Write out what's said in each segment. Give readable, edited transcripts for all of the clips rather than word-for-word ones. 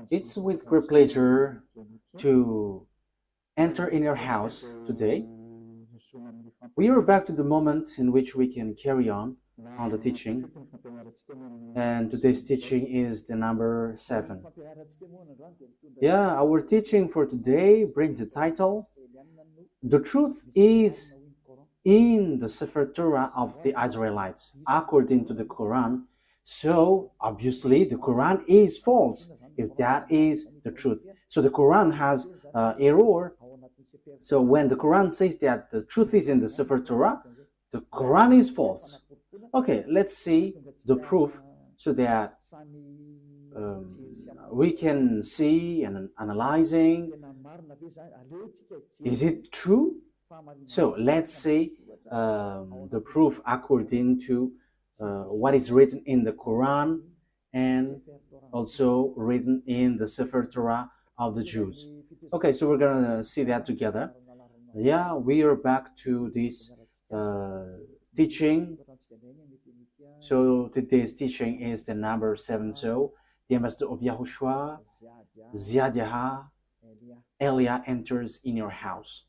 It's with great pleasure to enter in your house today. We are back to the moment in which we can carry on the teaching, and today's teaching is the number 7. Yeah, our teaching for today brings the title, The Truth is in the Sefer Torah of the Israelites, according to the Quran. So, obviously, the Quran is false, if that is the truth. So, the Quran has error. So, when the Quran says that the truth is in the Sefer Torah, the Quran is false. Okay, let's see the proof so that we can see and analyzing, is it true? So let's see the proof according to what is written in the Quran and also written in the Sefer Torah of the Jews. Okay, so we're gonna see that together. Yeah, we are back to this teaching. So today's teaching is the number 7. So the ambassador of YAHOSHUAH, YAHVAH, Elia enters in your house.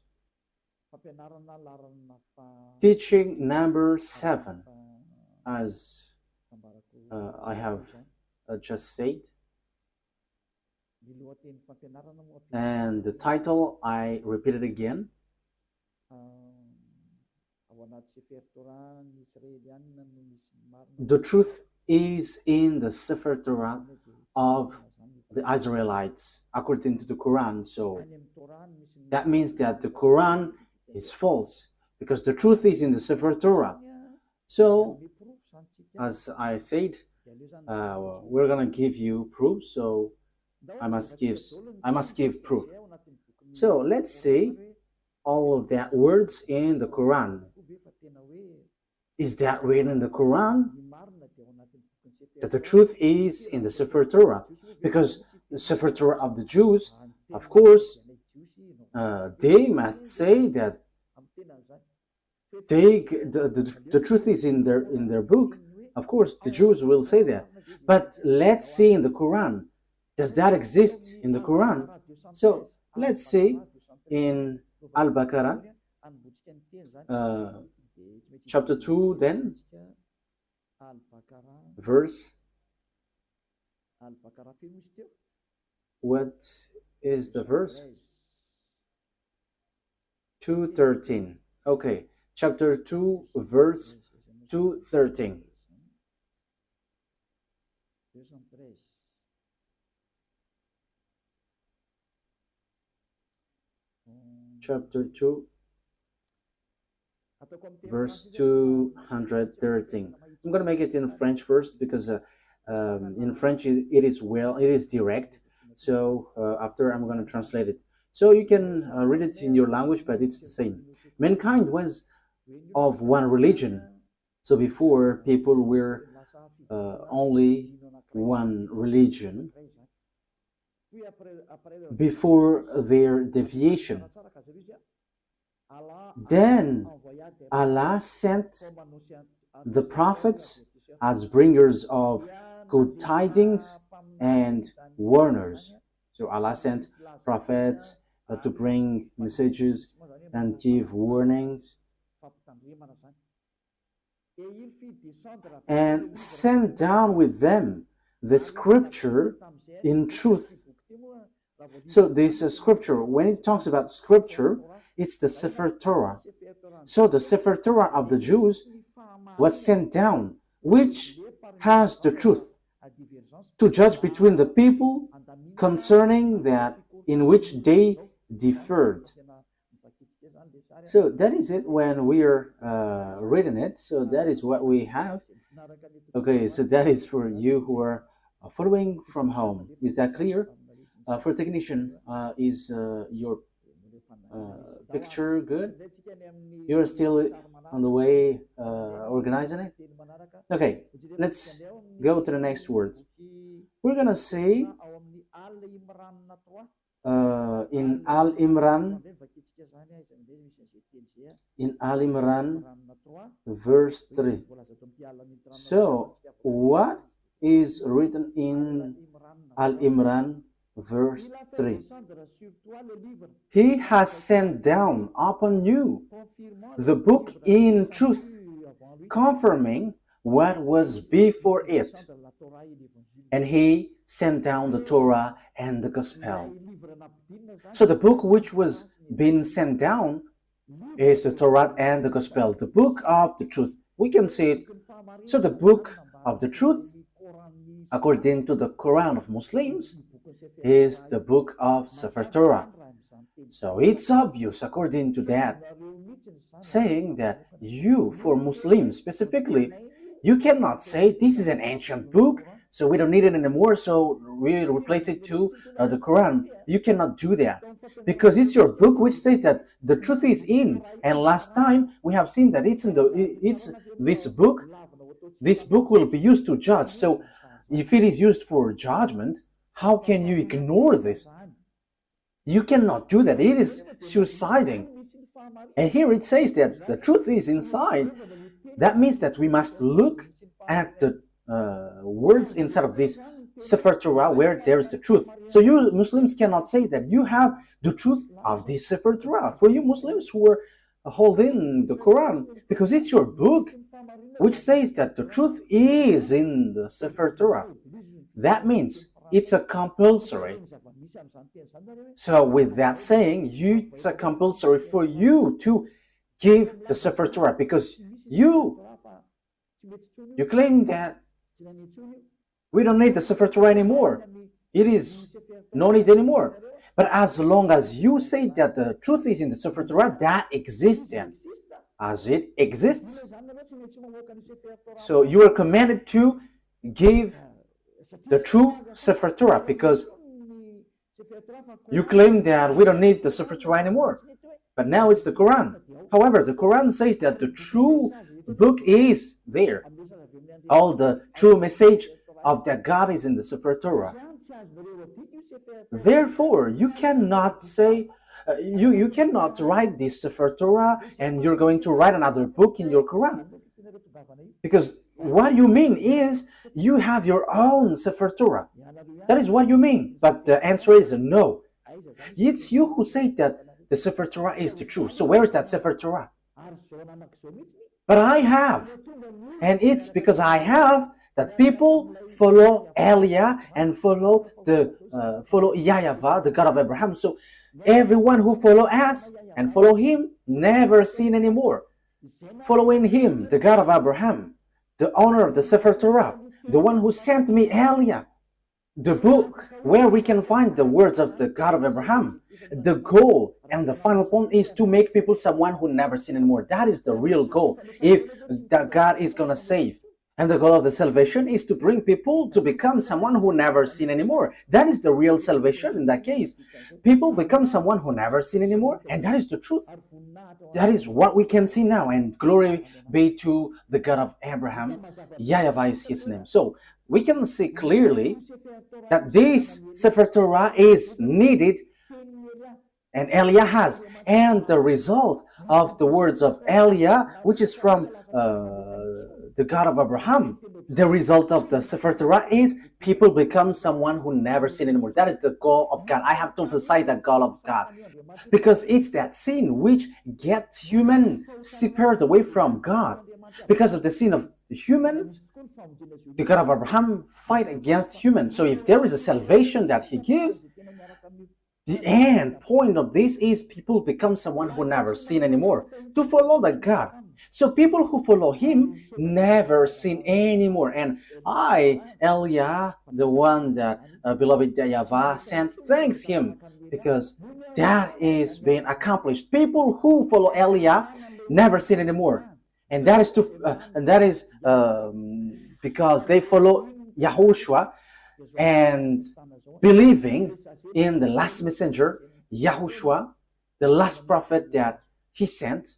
Teaching number 7, as I have just said, and the title I repeat it again. The truth is in the Sefer Torah of the Israelites, according to the Quran. So that means that the Quran is false because the truth is in the Sefer Torah. So, as I said, we're gonna give you proof. So I must give proof. So let's see all of that words in the Quran. Is that written in the Quran? That the truth is in the Sefer Torah, because the Sefer Torah of the Jews, of course, they must say that the truth is in their book. Of course, the Jews will say that. But let's see in the Quran. Does that exist in the Quran? So let's see in Al-Baqarah, chapter 2, then verse. What is the verse? 2:13. Okay, chapter 2, verse 2:13. Chapter 2, verse 213. I'm going to make it in French first because in French it is direct. So after I'm going to translate it. So you can read it in your language, but it's the same. Mankind was of one religion. So before, people were only one religion before their deviation. Then Allah sent the prophets as bringers of good tidings and warners. So Allah sent prophets to bring messages and give warnings, and sent down with them the scripture in truth. So this scripture, when it talks about scripture, it's the Sefer Torah. So the Sefer Torah of the Jews was sent down, which has the truth to judge between the people concerning that in which they differed. So that is it when we are reading it. So that is what we have. Okay, so that is for you who are following from home. Is that clear? For technician, is your picture good? You're still on the way organizing it? Okay, let's go to the next word. We're gonna say in Al-Imran, verse 3. So what is written in Al-Imran verse 3. He has sent down upon you the book in truth, confirming what was before it. And he sent down the Torah and the Gospel. So the book which was being sent down is the Torah and the Gospel, the book of the truth. We can see it. So the book of the truth, according to the Quran of Muslims, is the book of Sefer Torah. So it's obvious, according to that, saying that you, for Muslims specifically, you cannot say this is an ancient book, so we don't need it anymore, so we replace it to the Quran. You cannot do that, because it's your book which says that the truth is in. And last time we have seen that it's this book. This book will be used to judge. So if it is used for judgment, how can you ignore this? You cannot do that. It is suiciding. And here it says that the truth is inside. That means that we must look at the words inside of this Sefer Torah where there is the truth. So you Muslims cannot say that you have the truth of this Sefer Torah. For you Muslims who are holding the Quran, because it's your book which says that the truth is in the Sefer Torah. That means it's a compulsory. So with that saying, it's a compulsory for you to give the Sefer Torah, because you claim that we don't need the Sefer Torah anymore. It is no need anymore. But as long as you say that the truth is in the Sefer Torah, that exists then, as it exists. So you are commanded to give the true Sefer Torah, because you claim that we don't need the Sefer Torah anymore. But now it's the Quran. However, the Quran says that the true book is there. All the true message of that God is in the Sefer Torah. Therefore, you cannot say, you cannot write this Sefer Torah and you're going to write another book in your Quran. Because what you mean is you have your own Sefer Torah. That is what you mean. But the answer is no. It's you who say that the Sefer Torah is the truth. So where is that Sefer Torah? But I have. And it's because I have that people follow Elia and follow YAHVAH, the God of Abraham. So everyone who follow us and follow him never sin anymore. Following him, the God of Abraham, the owner of the Sefer Torah, the one who sent me Elia, the book where we can find the words of the God of Abraham. The goal and the final point is to make people someone who never sin anymore. That is the real goal, if that God is going to save. And the goal of the salvation is to bring people to become someone who never sin anymore. That is the real salvation in that case. People become someone who never sin anymore, and that is the truth. That is what we can see now, and glory be to the God of Abraham. YAHVAH is his name. So we can see clearly that this Sefer Torah is needed, and Elia has. And the result of the words of Elia, which is from the God of Abraham, the result of the Sefer Torah is people become someone who never sin anymore. That is the goal of God. I have to emphasize that goal of God, because it's that sin which gets human separated away from God. Because of the sin of the human, the God of Abraham fight against human. So if there is a salvation that he gives, the end point of this is people become someone who never sin anymore, to follow the God. So people who follow him never sin anymore. And I, Elia, the one that beloved YAHVAH sent, thanks him, because that is being accomplished. People who follow Elia never sin anymore. And that is because they follow YAHOSHUAH and believing in the last messenger, YAHOSHUAH, the last prophet that he sent,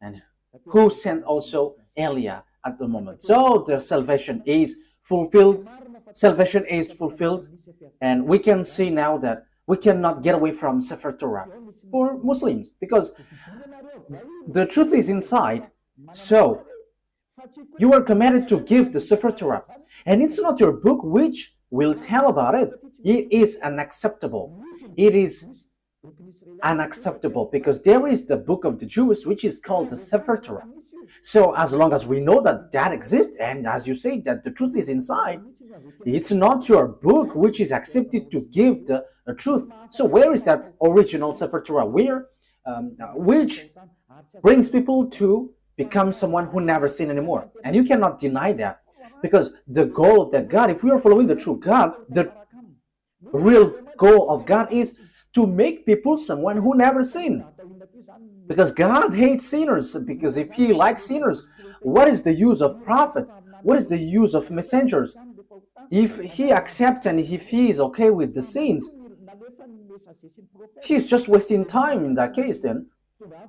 and who sent also Elia at the moment. So the salvation is fulfilled. Salvation is fulfilled. And we can see now that we cannot get away from Sefer Torah for Muslims, because the truth is inside. So You are commanded to give the Sefer Torah. And it's not your book which will tell about it. It is unacceptable. It is unacceptable because there is the book of the Jews which is called the Sefer Torah. So as long as we know that that exists, and as you say that the truth is inside, it's not your book which is accepted to give the truth. So where is that original Sefer Torah? Which brings people to become someone who never sin anymore. And you cannot deny that, because the goal of that God, if we are following the true God, the real goal of God is to make people someone who never sin. Because God hates sinners, because if he likes sinners, what is the use of prophet? What is the use of messengers? If he accepts and if he is okay with the sins, he's just wasting time in that case then.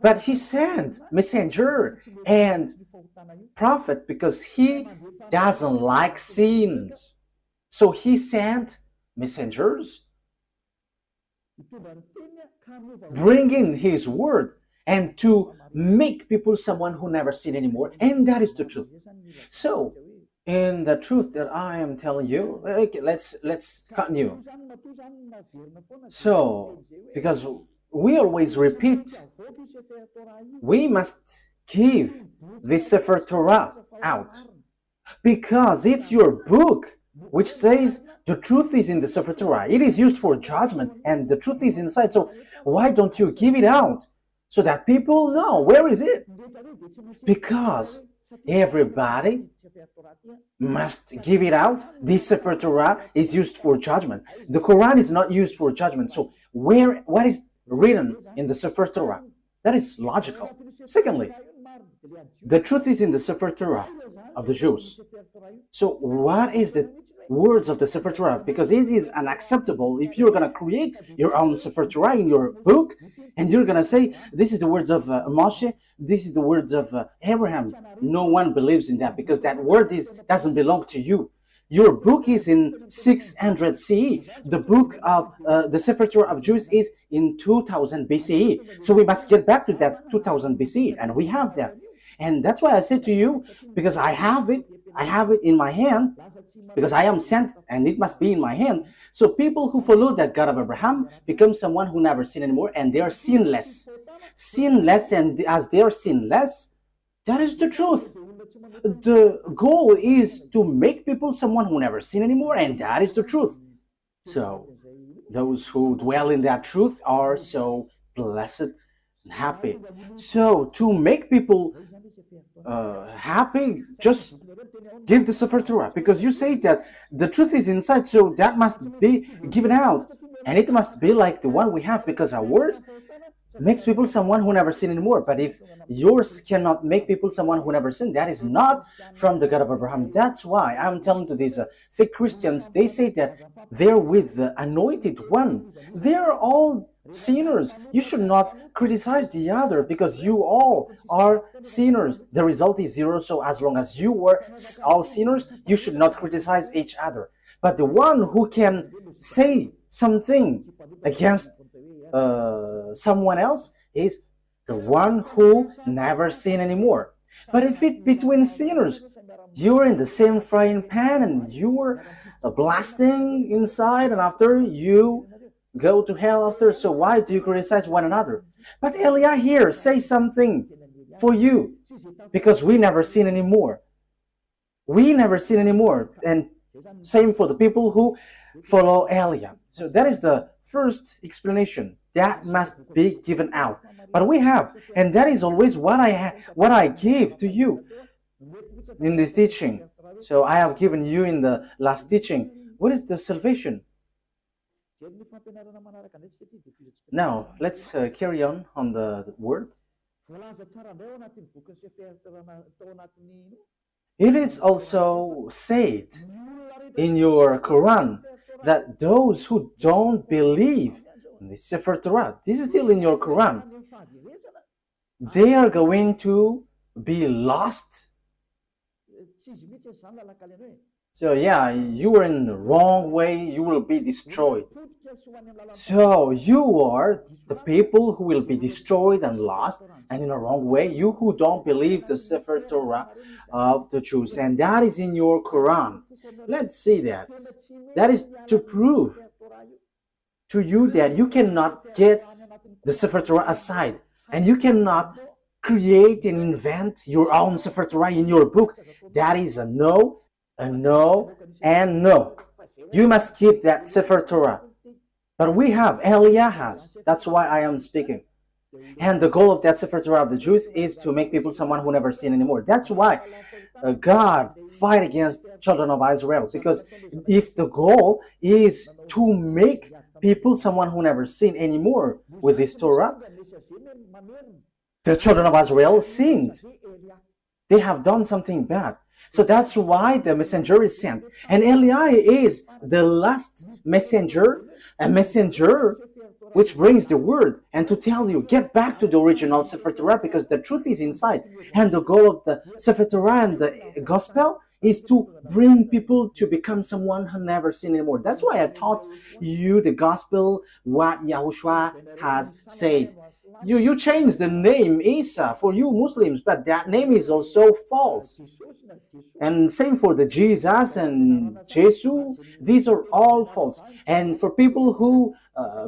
But he sent messenger and prophet because he doesn't like sins. So he sent messengers bringing his word and to make people someone who never sin anymore. And that is the truth. So in the truth that I am telling you, okay, let's continue. So because we always repeat, we must give the Sefer Torah out because it's your book which says the truth is in the Sefer Torah. It is used for judgment and the truth is inside. So why don't you give it out so that people know where is it? Because everybody must give it out. This Sefer Torah is used for judgment. The Quran is not used for judgment. So what is written in the Sefer Torah? That is logical. Secondly, the truth is in the Sefer Torah of the Jews. So what is the words of the Sefer Torah? Because it is unacceptable if you're going to create your own Sefer Torah in your book and you're going to say, this is the words of Moshe, this is the words of Abraham. No one believes in that because that word doesn't belong to you. Your book is in 600 CE. The book of the Sefer Torah of Jews is in 2000 BCE. So we must get back to that 2000 BCE, and we have that. And that's why I said to you, because I have it in my hand, because I am sent, and it must be in my hand. So people who follow that God of Abraham become someone who never sin anymore, and they are sinless. Sinless, and as they are sinless, that is the truth. The goal is to make people someone who never sin anymore, and that is the truth. So those who dwell in that truth are so blessed and happy. So to make people happy, just give the Sefer Torah, because you say that the truth is inside, so that must be given out, and it must be like the one we have, because ours makes people someone who never sin anymore. But if yours cannot make people someone who never sin, that is not from the God of Abraham. That's why I'm telling to these fake Christians, they say that they're with the anointed one. They're all sinners. You should not criticize the other because you all are sinners. The result is zero. So as long as you were all sinners, you should not criticize each other. But the one who can say something against someone else is the one who never sin anymore. But if it between sinners, you're in the same frying pan and you're blasting inside, and after you go to hell after, so why do you criticize one another? But Elia here says something for you, because we never sin anymore. We never sin anymore. And same for the people who follow Elia. So that is the first explanation. That must be given out. But we have, and that is always what I give to you in this teaching. So I have given you in the last teaching. What is the salvation? Now, let's carry on the word. It is also said in your Quran that those who don't believe in the Sefer Torah, this is still in your Quran, they are going to be lost. So yeah, you are in the wrong way, you will be destroyed. So you are the people who will be destroyed and lost, and in a wrong way, you who don't believe the Sefer Torah of the Jews, and that is in your Quran. Let's see that. That is to prove to you that you cannot get the Sefer Torah aside, and you cannot create and invent your own Sefer Torah in your book. That is a no, and no. You must keep that Sefer Torah. But we have, Eliah has. That's why I am speaking. And the goal of that Sefer Torah of the Jews is to make people someone who never sin anymore. That's why God fight against children of Israel. Because if the goal is to make people someone who never sin anymore with this Torah, the children of Israel sinned. They have done something bad. So that's why the messenger is sent. And Eliah is the last messenger, a messenger which brings the word and to tell you, get back to the original Sefer Torah because the truth is inside. And the goal of the Sefer Torah and the gospel is to bring people to become someone who never sinned anymore. That's why I taught you the gospel, what YAHOSHUAH has said. You change the name Isa for you Muslims, but that name is also false. And same for the Jesus and Jesus, these are all false. And for people who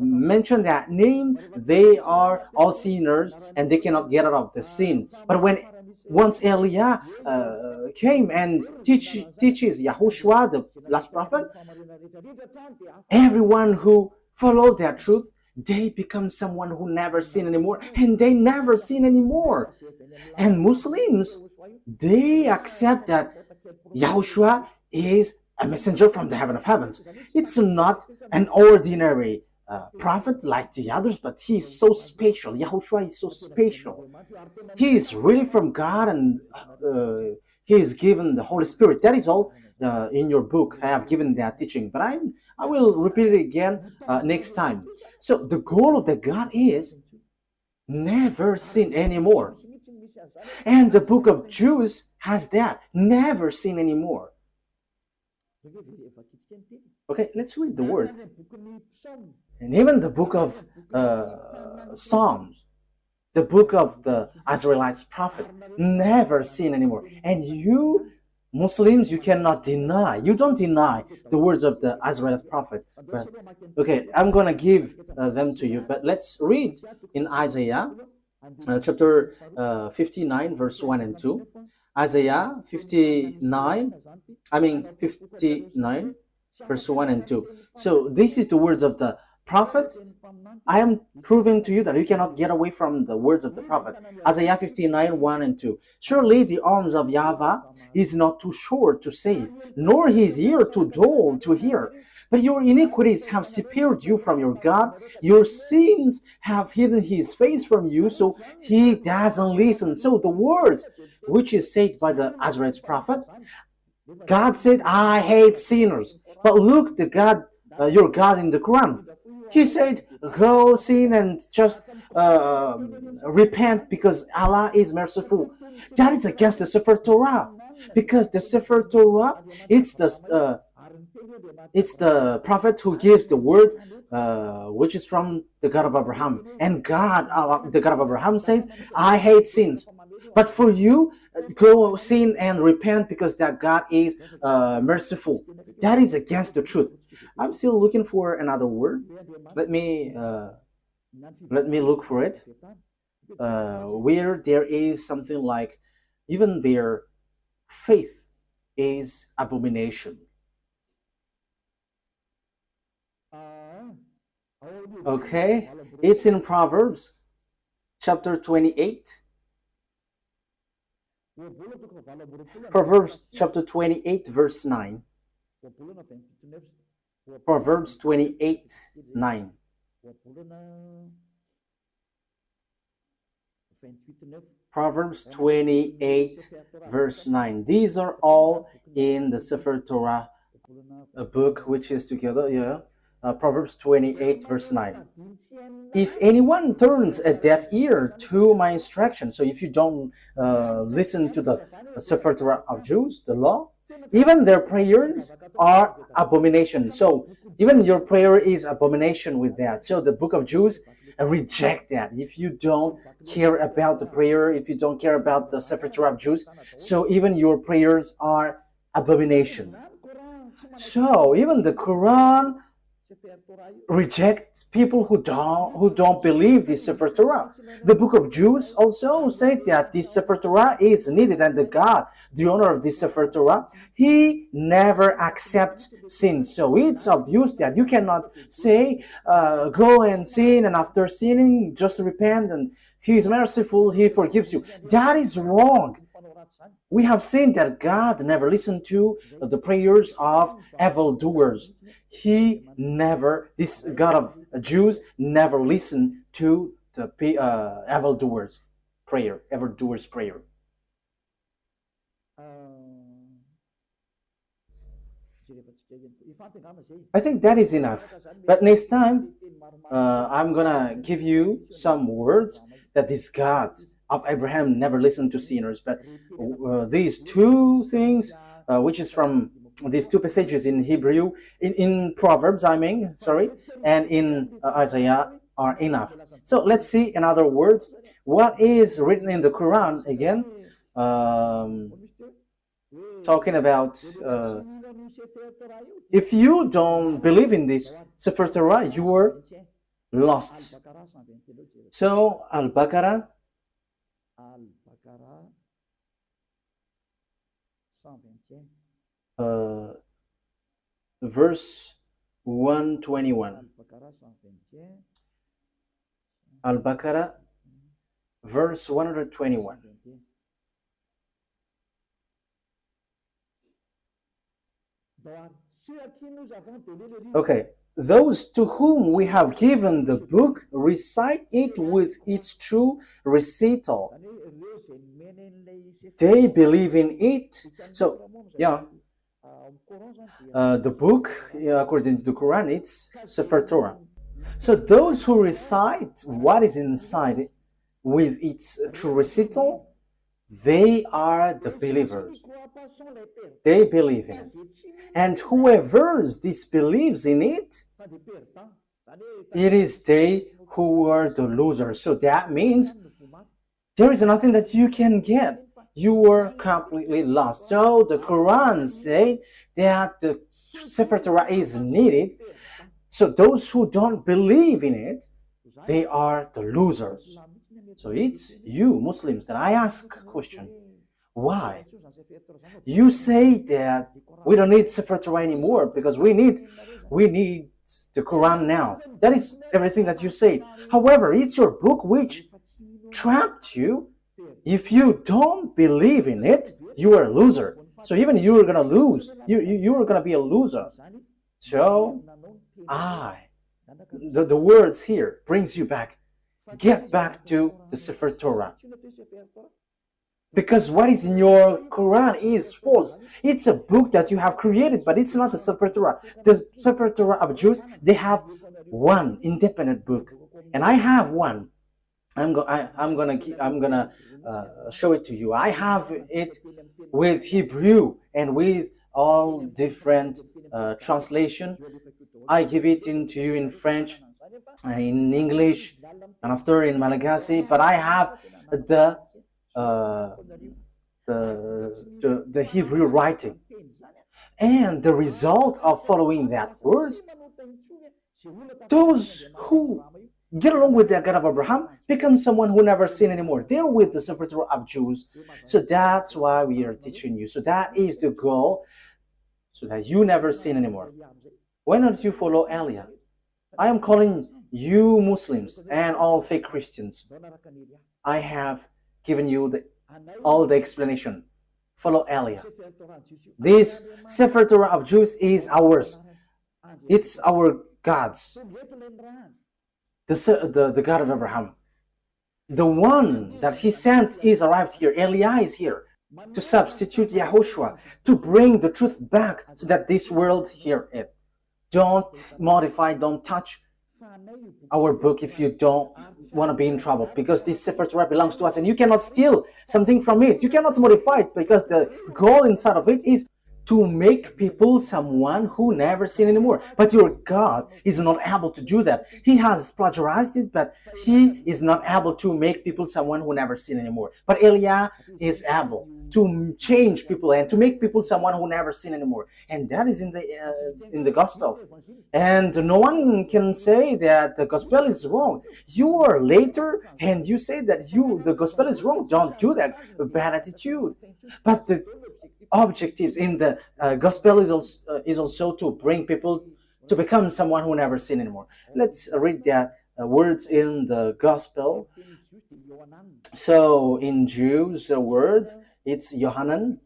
mention that name, they are all sinners and they cannot get out of the sin. But once Eliah came and teaches YAHOSHUAH, the last prophet, everyone who follows that truth, they become someone who never sin anymore, and they never sin anymore. And Muslims, they accept that YAHOSHUAH is a messenger from the heaven of heavens. It's not an ordinary prophet like the others, but he is so special. YAHOSHUAH is so special. He is really from God, and he is given the Holy Spirit. That is all in your book. I have given that teaching, but I will repeat it again next time. So the goal of the God is never sin anymore. And the book of Jews has that, never sin anymore. Okay, let's read the word. And even the book of Psalms, the book of the Israelites prophet, never sin anymore. And you Muslims, you cannot deny. You don't deny the words of the Israelite prophet. But, okay, I'm going to give them to you. But let's read in Isaiah chapter 59, verse 1 and 2. Isaiah 59, verse 1 and 2. So this is the words of the prophet. I am proving to you that you cannot get away from the words of the prophet. Isaiah 59, 1 and 2. Surely the arms of YAHVAH is not too short to save, nor his ear too dull to hear. But your iniquities have separated you from your God. Your sins have hidden his face from you, so he doesn't listen. So the words which is said by the Israelite prophet, God said, I hate sinners. But look, the God, your God in the Quran, he said, go sin and just repent because Allah is merciful. That is against the Sefer Torah. Because the Sefer Torah, it's the prophet who gives the word, which is from the God of Abraham. And God, the God of Abraham said, I hate sins. But for you, go sin and repent because that God is merciful. That is against the truth. I'm still looking for another word. Let me look for it. Where there is something like, even their faith is abomination. Okay, it's in Proverbs chapter 28. Proverbs chapter 28, verse 9. Proverbs 28, 9. Proverbs 28, verse 9. These are all in the Sefer Torah, a book which is together, Proverbs 28, verse 9. If anyone turns a deaf ear to my instruction, so if you don't listen to the Sefer Torah of Jews, the law, Even their prayers are abomination. So even your prayer is abomination with that. So the book of Jews reject that. If you don't care about the prayer, if you don't care about the Sefer Torah of Jews, so even your prayers are abomination. So even the Quran reject people who don't believe this Sefer Torah. The book of Jews also said that this Sefer Torah is needed, and the God, the owner of this Sefer Torah, he never accepts sin. So it's obvious that you cannot say go and sin, and after sinning just repent and he is merciful, he forgives you. That is wrong. We have seen that God never listened to the prayers of evildoers. He never, this God of Jews, never listened to the evildoers' prayer. I think that is enough. But next time, I'm gonna give you some words that this God of Abraham never listened to sinners. But these two things, which is from these two passages in Hebrew, in Proverbs, and in Isaiah are enough. So let's see, in other words, what is written in the Quran again, talking about if you don't believe in this Sefer Torah, you are lost. So Al-Baqarah verse 121. Al-Baqarah verse 121. Okay, those to whom we have given the book recite it with its true recital. They believe in it. So, yeah, the book, according to the Quran, it's Sefer Torah. So those who recite what is inside with its true recital, they are the believers. They believe in it. And whoever disbelieves in it, it is they who are the losers. So that means there is nothing that you can get. You are completely lost. So the Quran says that the Sefer Torah is needed. So those who don't believe in it, they are the losers. So it's you Muslims that I ask a question. Why? You say that we don't need Sefer Torah anymore because we need the Quran now. That is everything that you say. However, it's your book which trapped you. If you don't believe in it, you are a loser. So even you are gonna lose. You are gonna be a loser. So the words here brings you back. Get back to the Sefer Torah. Because what is in your Quran is false. It's a book that you have created, but it's not the Sefer Torah. The Sefer Torah of Jews, they have one independent book, and I have one. I'm gonna show it to you. I have it with Hebrew and with all different translation. I give it into you in French, in English, and after in Malagasy. But I have the Hebrew writing, and the result of following that word, those who get along with the God of Abraham become someone who never sin anymore. They're with the Sefer Torah of Jews. So that's why we are teaching you. So that is the goal, so that you never sin anymore. Why don't you follow Elia? I am calling you Muslims and all fake Christians. I have given you all the explanation. Follow Elia. This Sefer Torah of Jews is ours. It's our God's. The God of Abraham. The one that he sent is arrived here. Elia is here to substitute YAHOSHUAH, to bring the truth back so that this world hear it. Don't modify, don't touch our book if you don't want to be in trouble, because this Sefer Torah belongs to us and you cannot steal something from it. You cannot modify it because the goal inside of it is to make people someone who never sin anymore. But your God is not able to do that. He has plagiarized it, but he is not able to make people someone who never sin anymore. But Eliah is able to change people and to make people someone who never sin anymore. And that is in the gospel. And no one can say that the gospel is wrong. You are later and you say that the gospel is wrong. Don't do that. Bad attitude. But the objectives in the gospel is also to bring people to become someone who never sin anymore. Let's read that words in the gospel. So in Jews, the word, it's Yohanan.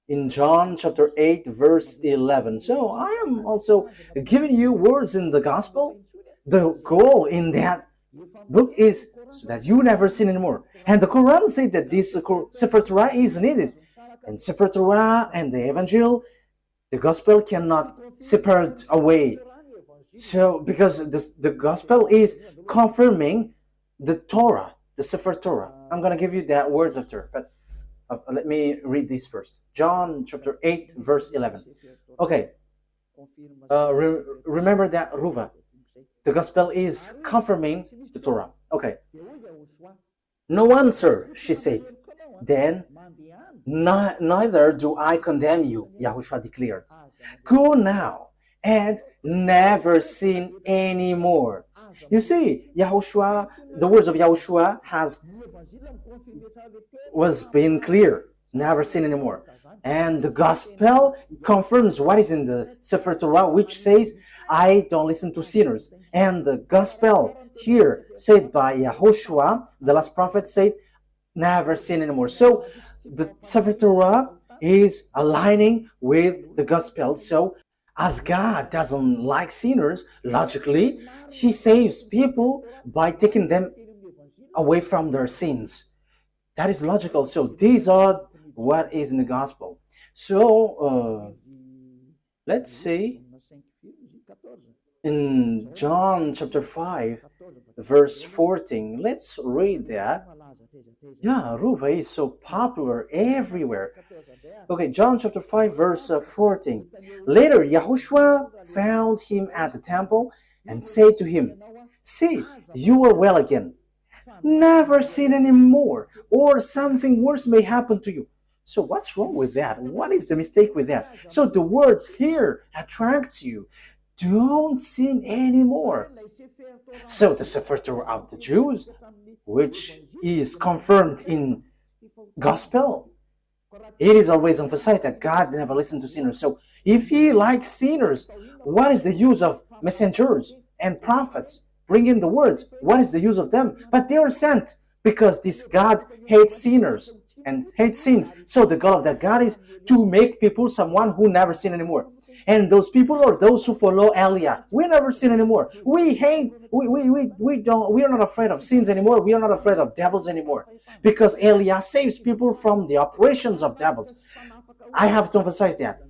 In John chapter 8 verse 11. So I am also giving you words in the gospel. The goal in that book is so that you never sin anymore. And the Quran said that this Sefer Torah is needed. And Sefer Torah and the Evangel, the gospel cannot separate away. So because the gospel is confirming the Torah, the Sefer Torah. I'm going to give you that words after, but let me read this first. John chapter 8 verse 11. Okay. Remember that, Ruva. The gospel is confirming the Torah. Okay. No answer, she said. Then, neither do I condemn you, YAHOSHUAH declared. Go now and never sin anymore. You see, YAHOSHUAH, the words of YAHOSHUAH was being clear. Never sin anymore. And the gospel confirms what is in the Sefer Torah, which says, I don't listen to sinners. And the gospel here said by YAHOSHUAH, the last prophet, said, never sin anymore. So the Sefer Torah is aligning with the gospel. So as God doesn't like sinners, logically, he saves people by taking them away from their sins. That is logical. So these are what is in the gospel. So let's see. In John chapter 5, verse 14, let's read that. Yeah, Ruva is so popular everywhere. Okay, John chapter 5, verse 14. Later, YAHOSHUAH found him at the temple and said to him, see, you are well again. Never sin anymore, or something worse may happen to you. So what's wrong with that? What is the mistake with that? So the words here attracts you. Don't sin anymore. So the Sefer Torah of the Jews, which is confirmed in gospel, it is always emphasized that God never listened to sinners. So if he likes sinners, what is the use of messengers and prophets bringing the words? What is the use of them? But they are sent because this God hates sinners and hates sins. So the goal of that God is to make people someone who never sin anymore. And those people are those who follow Eliah. We never sin anymore. We are not afraid of sins anymore. We are not afraid of devils anymore. Because Eliah saves people from the operations of devils. I have to emphasize that.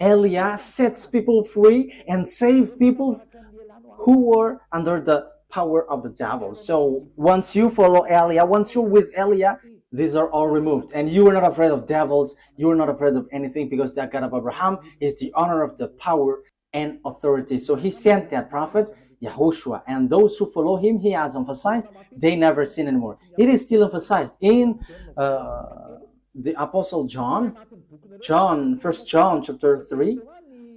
Eliah sets people free and saves people who are under the power of the devil. So once you follow Eliah, once you're with Eliah, these are all removed. And you are not afraid of devils. You are not afraid of anything because that God of Abraham is the honor of the power and authority. So he sent that prophet, YAHOSHUAH. And those who follow him, he has emphasized, they never sin anymore. It is still emphasized in the Apostle John, 1 John chapter 3,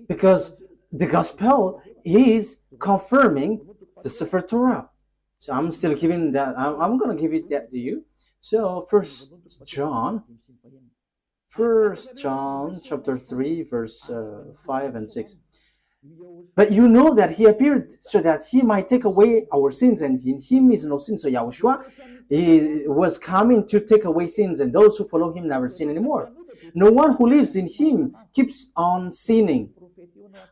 because the gospel is confirming the Sefer Torah. So I'm still giving that, I'm going to give it that to you. So 1 John chapter 3, verse 5 and 6. But you know that he appeared so that he might take away our sins, and in him is no sin. So YAHOSHUAH was coming to take away sins, and those who follow him never sin anymore. No one who lives in him keeps on sinning.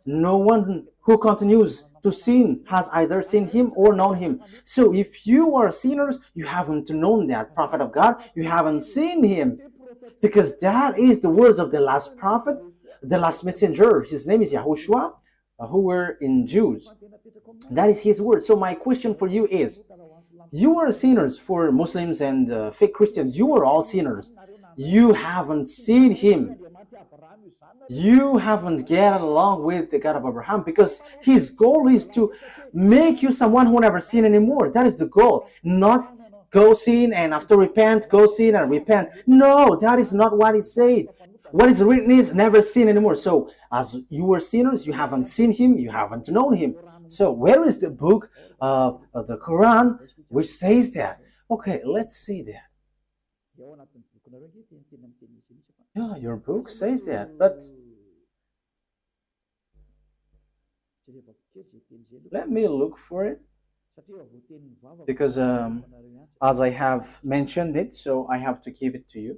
No one who continues to sin has either seen him or known him. So if you are sinners, you haven't known that prophet of God, you haven't seen him. Because that is the words of the last prophet, the last messenger. His name is YAHOSHUAH, who were in Jews. That is his word. So my question for you is, you are sinners for Muslims and fake Christians. You are all sinners. You haven't seen him. You haven't get along with the God of Abraham, because his goal is to make you someone who never sin anymore. That is the goal. Not go sin and after repent, go sin and repent. No, that is not what it said. What is written is never sin anymore. So as you were sinners, you haven't seen him, you haven't known him. So where is the book of the Quran which says that? Okay, let's see that. Yeah, your book says that, but let me look for it, because as I have mentioned it, so I have to give it to you.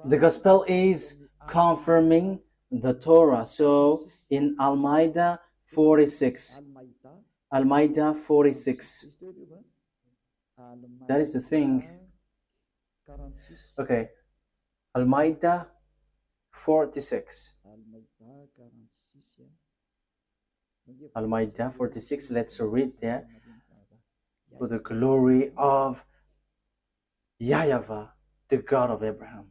The gospel is confirming the Torah. So in Al-Ma'idah 46, Al-Ma'idah 46, that is the thing. Okay, Al-Ma'idah 46. Al-Ma'idah 46, let's read that. For the glory of YAHVAH, the God of Abraham.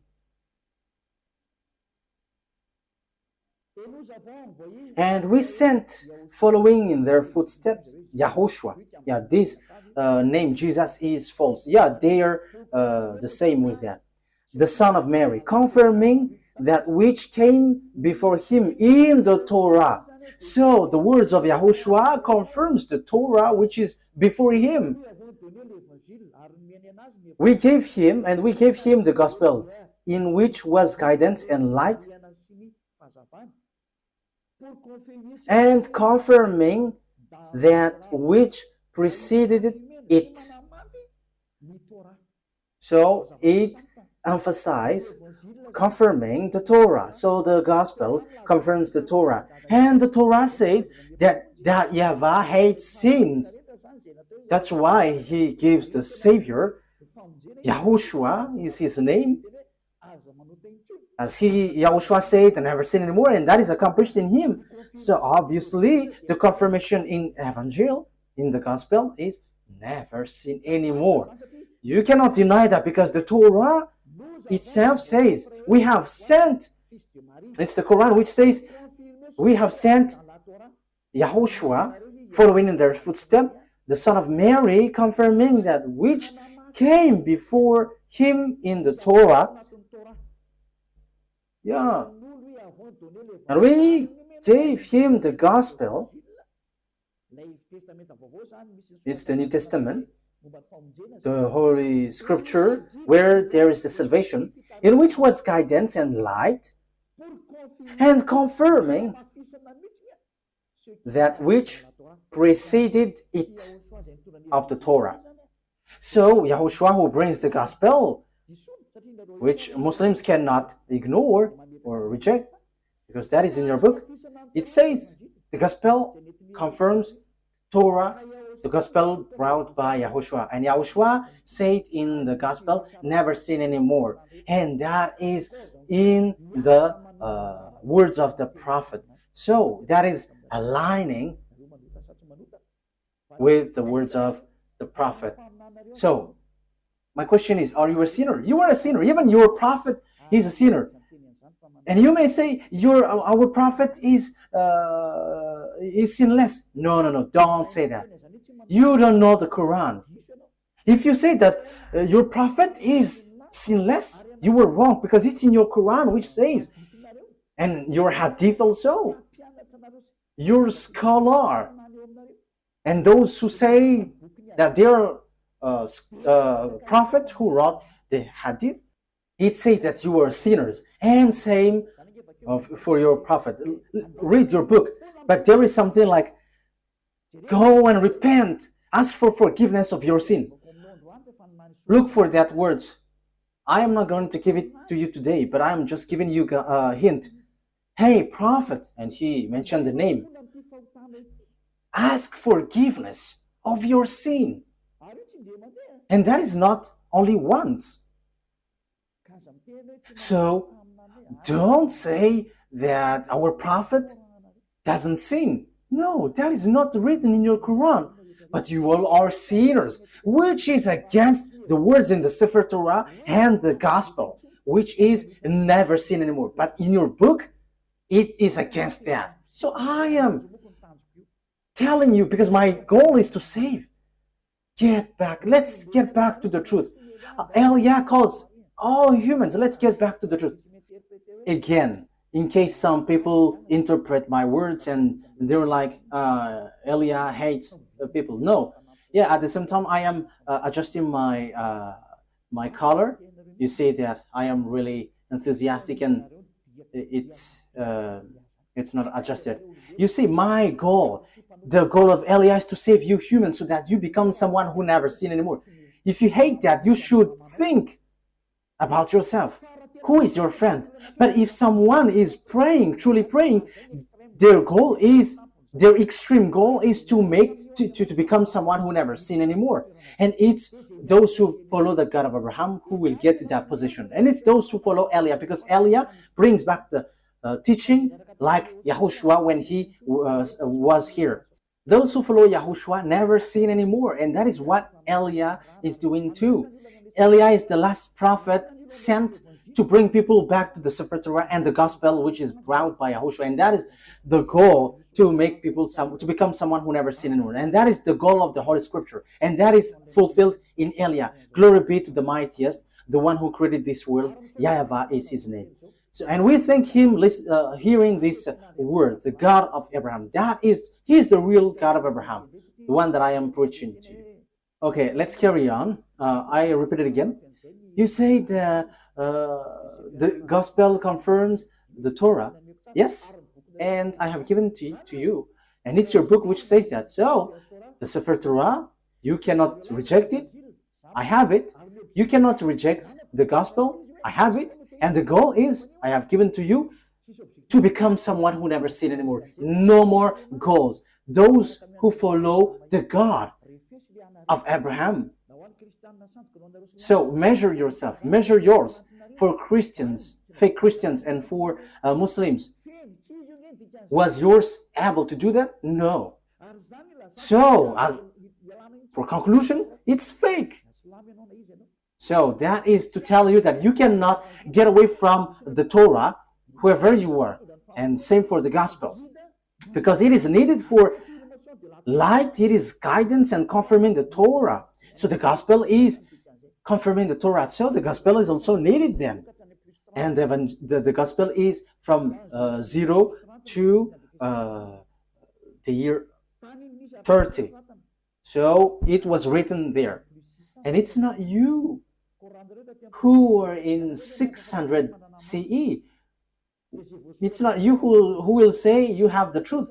And we sent, following in their footsteps, YAHOSHUAH. Yeah, this name Jesus is false. Yeah, they are the same with that. The son of Mary, confirming that which came before him in the Torah. So the words of YAHOSHUAH confirms the Torah which is before him. We gave him the gospel, in which was guidance and light, and confirming that which preceded it. So it emphasizes confirming the Torah. So the gospel confirms the Torah. And the Torah said that YAHVAH hates sins. That's why he gives the Savior. YAHOSHUAH is his name. As YAHOSHUAH said, never sin anymore, and that is accomplished in him. So obviously, the confirmation in Evangel, in the Gospel, is never sin anymore. You cannot deny that, because the Torah itself says, we have sent, it's the Quran which says, we have sent YAHOSHUAH, following in their footsteps, the son of Mary, confirming that which came before him in the Torah. Yeah. And we gave him the gospel. It's the New Testament, the Holy Scripture, where there is the salvation, in which was guidance and light, and confirming that which preceded it of the Torah. So YAHOSHUAH, who brings the gospel, which Muslims cannot ignore or reject, because that is in your book, it says the gospel confirms Torah, the gospel brought by YAHOSHUAH. And YAHOSHUAH said in the gospel, never sin anymore. And that is in the words of the prophet. So that is aligning with the words of the prophet. So my question is, are you a sinner? You are a sinner. Even your prophet is a sinner. And you may say, our prophet is sinless. No, don't say that. You don't know the Quran. If you say that your prophet is sinless, you were wrong, because it's in your Quran which says, and your hadith also, your scholar, and those who say that they're prophet who wrote the hadith, it says that you are sinners. And same for your prophet. Read your book. But there is something like, go and repent, ask for forgiveness of your sin. Look for that words. I am not going to give it to you today, but I am just giving you a hint. Hey, prophet, and he mentioned the name. Ask forgiveness of your sin. And that is not only once. So don't say that our prophet doesn't sin. No, that is not written in your Quran. But you all are sinners, which is against the words in the Sefer Torah and the Gospel, which is never sin anymore. But in your book, it is against that. So I am telling you, because my goal is to save. Get back. Let's get back to the truth. Eliah calls all humans. Let's get back to the truth. Again, in case some people interpret my words and they're like, Eliah hates people. No. Yeah, at the same time, I am adjusting my my color. You see that I am really enthusiastic and it's not adjusted. You see, my goal, the goal of Eliah is to save you humans so that you become someone who never sin anymore. If you hate that, you should think about yourself. Who is your friend? But if someone is praying, truly praying, their goal is, their extreme goal is to become someone who never sin anymore. And it's those who follow the God of Abraham who will get to that position. And it's those who follow Eliah, because Eliah brings back the teaching like YAHOSHUAH when he was here. Those who follow YAHOSHUAH never sin anymore. And that is what Eliah is doing too. Eliah is the last prophet sent to bring people back to the Sefer Torah and the gospel, which is brought by YAHOSHUAH. And that is the goal, to make people to become someone who never sinned anymore. And that is the goal of the Holy Scripture. And that is fulfilled in Eliah. Glory be to the mightiest, the one who created this world. YAHVAH is his name. So, and we thank him hearing these words, the God of Abraham. He is the real God of Abraham, the one that I am preaching to you. Okay, let's carry on. I repeat it again. You say the gospel confirms the Torah. Yes, and I have given to you, and it's your book which says that. So the Sefer Torah, you cannot reject it. I have it. You cannot reject the gospel. I have it. And the goal is, I have given to you, to become someone who never sin anymore. No more goals. Those who follow the God of Abraham. So measure yourself, measure yours. For Christians, fake Christians, and for Muslims, was yours able to do that? No. So, for conclusion, it's fake. So that is to tell you that you cannot get away from the Torah, whoever you are. And same for the gospel. Because it is needed for light, it is guidance and confirming the Torah. So the gospel is confirming the Torah. So the gospel is also needed then. And the gospel is from 0 to the year 30. So it was written there. And it's not you who are in 600 CE. It's not you who will say you have the truth.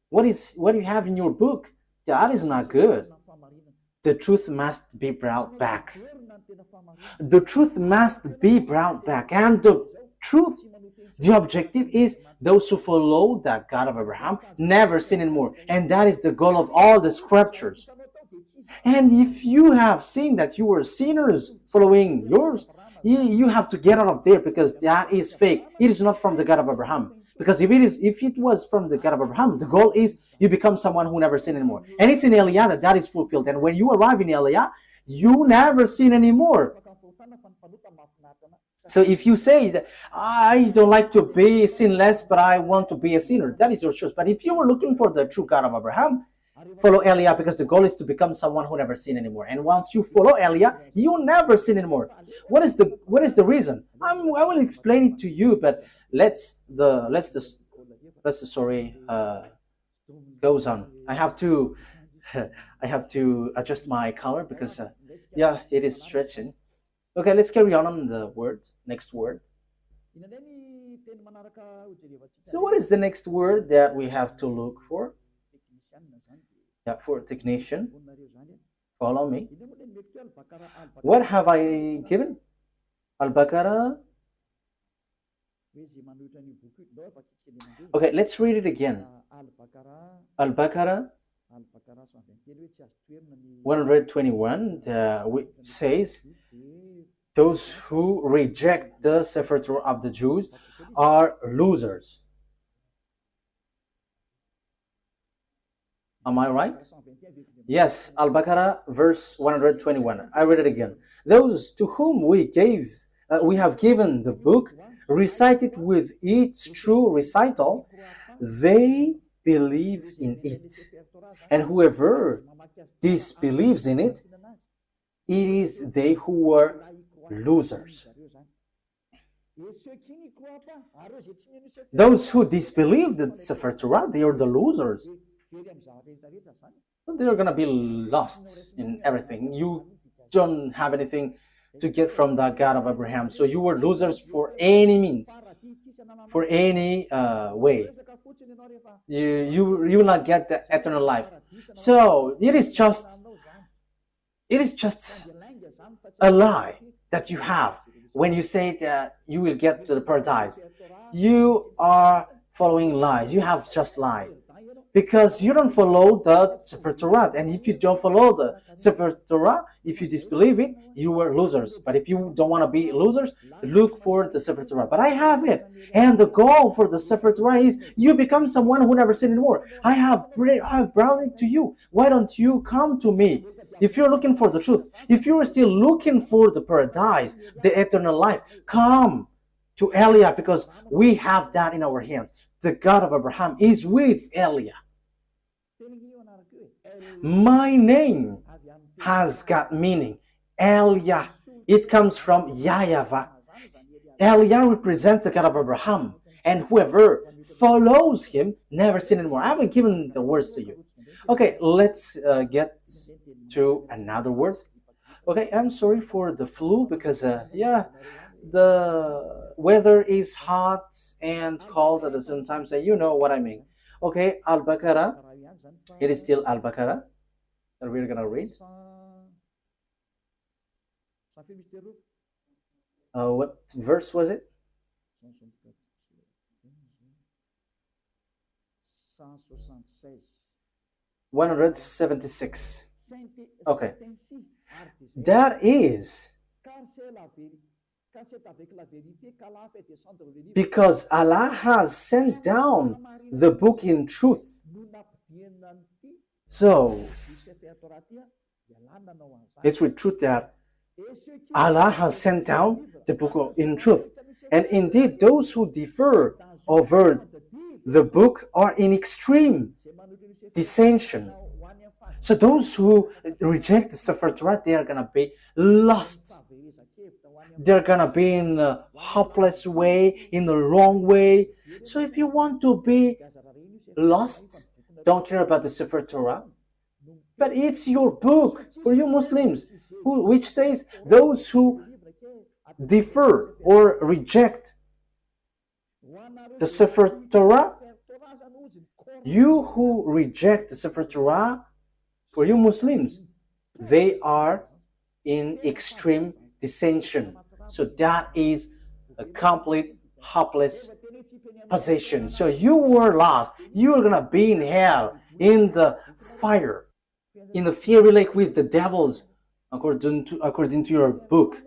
What you have in your book, that is not good. The truth must be brought back. The truth must be brought back. And the truth, the objective is those who follow the God of Abraham never sin anymore. And that is the goal of all the scriptures. And if you have seen that you were sinners following yours, you have to get out of there, because that is fake. It is not from the God of Abraham. Because if it was from the God of Abraham, the goal is you become someone who never sin anymore. And it's in Eliah that is fulfilled. And when you arrive in Eliah, you never sin anymore. So if you say that I don't like to be sinless, but I want to be a sinner, that is your choice. But if you were looking for the true God of Abraham, follow Eliah, because the goal is to become someone who never sin anymore. And once you follow Eliah, you never sin anymore. What is the reason? I will explain it to you, but the story goes on. I have to adjust my color because yeah, it is stretching. Okay, let's carry on the word. Next word. So what is the next word that we have to look for? Yeah, for technician. Follow me. What have I given? Al-Baqarah. Okay, let's read it again. Al-Baqarah 121 says, those who reject the Sefer Torah of the Jews are losers. Am I right? Yes, Al-Baqarah verse 121. I read it again. Those to whom we have given the book, recited with its true recital, they believe in it. And whoever disbelieves in it, it is they who were losers. Those who disbelieve the Sefer Torah, they are the losers. They're going to be lost in everything. You don't have anything to get from the God of Abraham. So you were losers for any means, for any way. You will not get the eternal life. So it is just a lie that you have when you say that you will get to the paradise. You are following lies. You have just lied. Because you don't follow the Sefer Torah. And if you don't follow the Sefer Torah, if you disbelieve it, you are losers. But if you don't want to be losers, look for the Sefer Torah. But I have it. And the goal for the Sefer Torah is you become someone who never sinned anymore. I have brought it to you. Why don't you come to me? If you're looking for the truth, if you're still looking for the paradise, the eternal life, come to Eliah, because we have that in our hands. The God of Abraham is with Eliah. My name has got meaning. Eliah. It comes from YAHVAH. Eliah represents the God of Abraham. And whoever follows him never sin anymore. I haven't given the words to you. Okay, let's get to another word. Okay, I'm sorry for the flu because, the weather is hot and cold at the same time, so you know what I mean. Okay, Al-Baqarah. It is still Al-Baqarah that we're gonna read. What verse was it? 176. Okay. That is because Allah has sent down the book in truth. So, it's with truth that Allah has sent down the book in truth. And indeed, those who differ over the book are in extreme dissension. So those who reject the Sefer Torah, they are going to be lost. They're going to be in a hopeless way, in the wrong way. So if you want to be lost, don't care about the Sefer Torah. But it's your book for you Muslims, which says those who differ or reject the Sefer Torah, you who reject the Sefer Torah, for you Muslims, they are in extreme dissension. So that is a complete hopeless position. So you were lost. You are going to be in hell, in the fire, in the fiery lake with the devils, according to your book,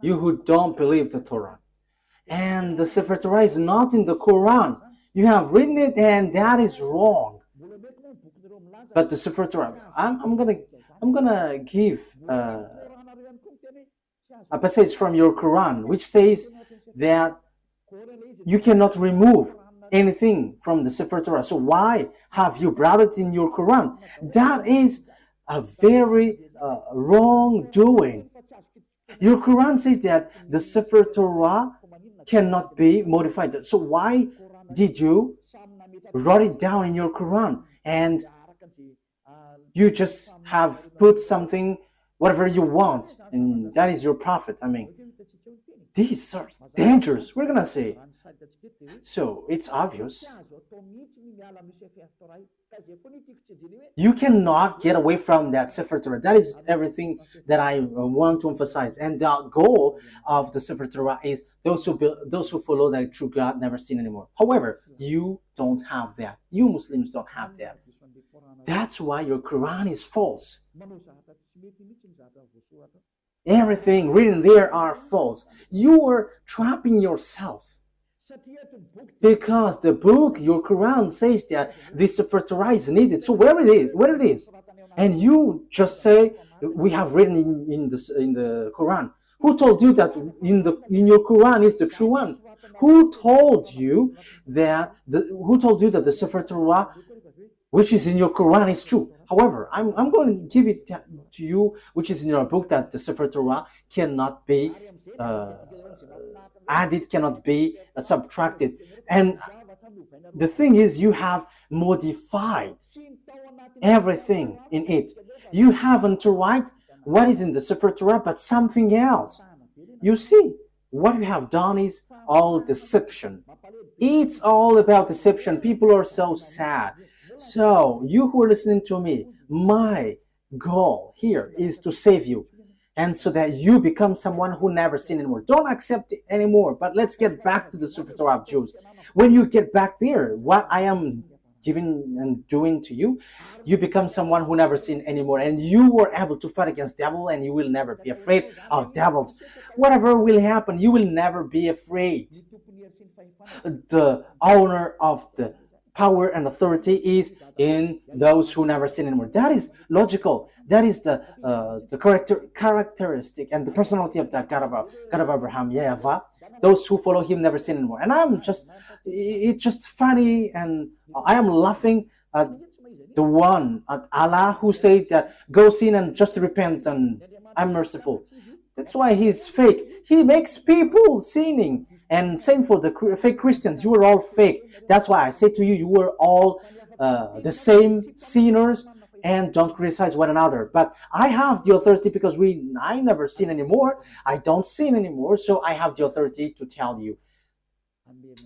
you who don't believe the Torah. And the Sefer Torah is not in the Quran. You have written it and that is wrong. But the Sefer Torah, I'm gonna give a passage from your Quran which says that you cannot remove anything from the Sefer Torah. So why have you brought it in your Quran? That is a very wrongdoing. Your Quran says that the Sefer Torah cannot be modified. So why did you write it down in your Quran and you just have put something, whatever you want, and that is your prophet? I mean, these are dangerous. We're gonna say So it's obvious. You cannot get away from that Sefer Torah. That is everything that I want to emphasize. And the goal of the Sefer Torah is those who follow the true God never sin anymore. However, you don't have that. You Muslims don't have that. That's why your Quran is false. Everything written there are false. You are trapping yourself. Because the book, your Quran, says that this Sefer Torah is needed. So where it is, and you just say we have written in the Quran. Who told you that in your Quran is the true one? Who told you that the Sefer Torah, which is in your Quran, is true? However, I'm going to give it to you, which is in your book, that the Sefer Torah cannot be added, cannot be subtracted. And the thing is, you have modified everything in it. You haven't write what is in the Sefer Torah, but something else. You see, what you have done is all deception. It's all about deception. People are so sad. So, you who are listening to me, my goal here is to save you. And so that you become someone who never sin anymore. Don't accept it anymore. But let's get back to the Sefer Torah of Jews. When you get back there, what I am giving and doing to you, you become someone who never sin anymore. And you were able to fight against devil, and you will never be afraid of devils. Whatever will happen, you will never be afraid. The owner of the power and authority is in those who never sin anymore. That is logical. That is the characteristic and the personality of that God of Abraham, YAHVAH. Those who follow him never sin anymore. And it's just funny, and I am laughing at the one, at Allah, who said that go sin and just repent and I'm merciful. That's why he's fake. He makes people sinning. And same for the fake Christians. You are all fake. That's why I say to you, you are all the same sinners, and don't criticize one another. But I have the authority because I never sin anymore. I don't sin anymore, so I have the authority to tell you.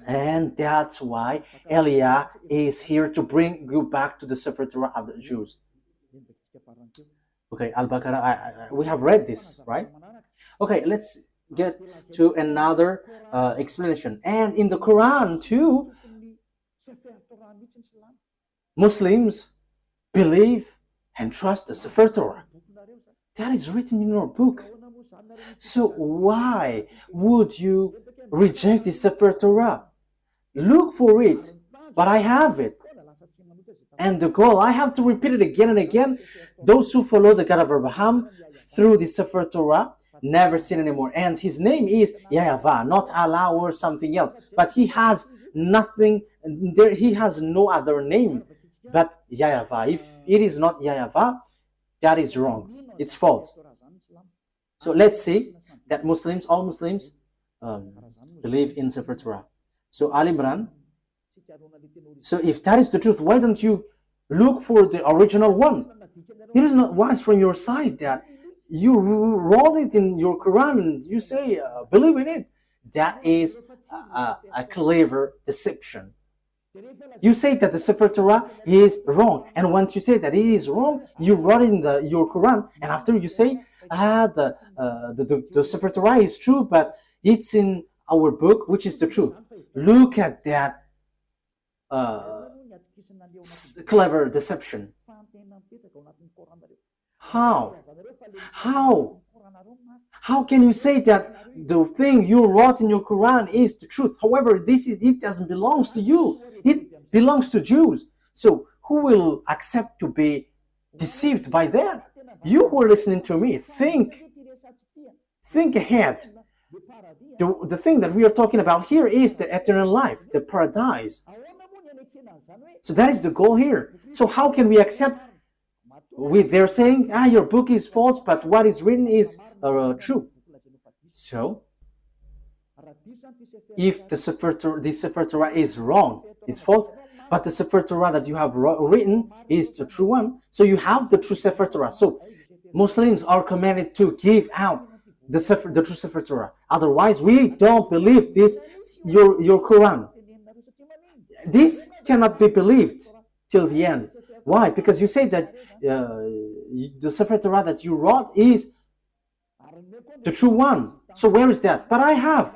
And that's why Elia is here to bring you back to the Sefer Torah of the Jews. Okay, Al-Baqarah, we have read this, right? Okay, let's get to another explanation. And in the Quran too, Muslims believe and trust the Sefer Torah. That is written in your book. So why would you reject the Sefer Torah? Look for it, but I have it. And the goal, I have to repeat it again and again. Those who follow the God of Abraham through the Sefer Torah never sin anymore. And his name is YAHVAH, not Allah or something else. But he has nothing, he has no other name but YAHVAH. If it is not YAHVAH, that is wrong. It's false. So let's see that all Muslims believe in Sefer Torah. So Al Imran. So if that is the truth, why don't you look for the original one? It is not wise from your side that you wrote it in your Quran and you say, believe in it. That is a clever deception. You say that the Sefer Torah is wrong, and once you say that it is wrong, you wrote in your Quran, and after you say, the Sefer Torah is true, but it's in our book, which is the truth. Look at that clever deception. How can you say that the thing you wrote in your Quran is the truth? However, it doesn't belong to you. It belongs to Jews. So who will accept to be deceived by that? You who are listening to me, think ahead. The thing that we are talking about here is the eternal life, the paradise. So that is the goal here. So how can we accept they're saying, your book is false, but what is written is true. So, if the Sefer Torah is wrong, is false, but the Sefer Torah that you have written is the true one, so you have the true Sefer Torah. So, Muslims are commanded to give out the true Sefer Torah. Otherwise, we don't believe this, your Quran. This cannot be believed till the end. Why? Because you say that the Sefer Torah that you wrote is the true one. So where is that? But I have.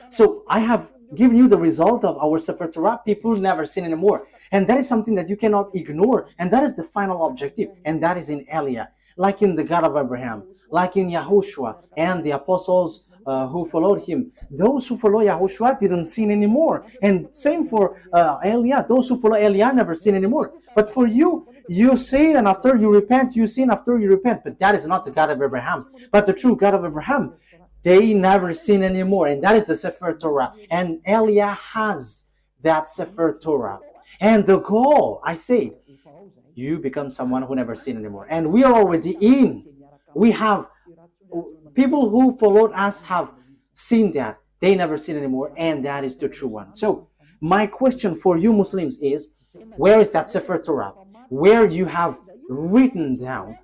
So I have given you the result of our Sefer Torah. People never sin anymore. And that is something that you cannot ignore. And that is the final objective. And that is in Eliah. Like in the God of Abraham. Like in YAHOSHUAH and the apostles who followed him. Those who follow YAHOSHUAH didn't sin anymore. And same for Eliah. Those who follow Eliah never sin anymore. But for you, you sin and after you repent, you sin after you repent. But that is not the God of Abraham. But the true God of Abraham, they never sin anymore. And that is the Sefer Torah. And Eliah has that Sefer Torah. And the goal, I say, you become someone who never sin anymore. And we are already in. We have people who followed us have seen that. They never sin anymore. And that is the true one. So my question for you Muslims is, where is that Sefer Torah? Where you have written down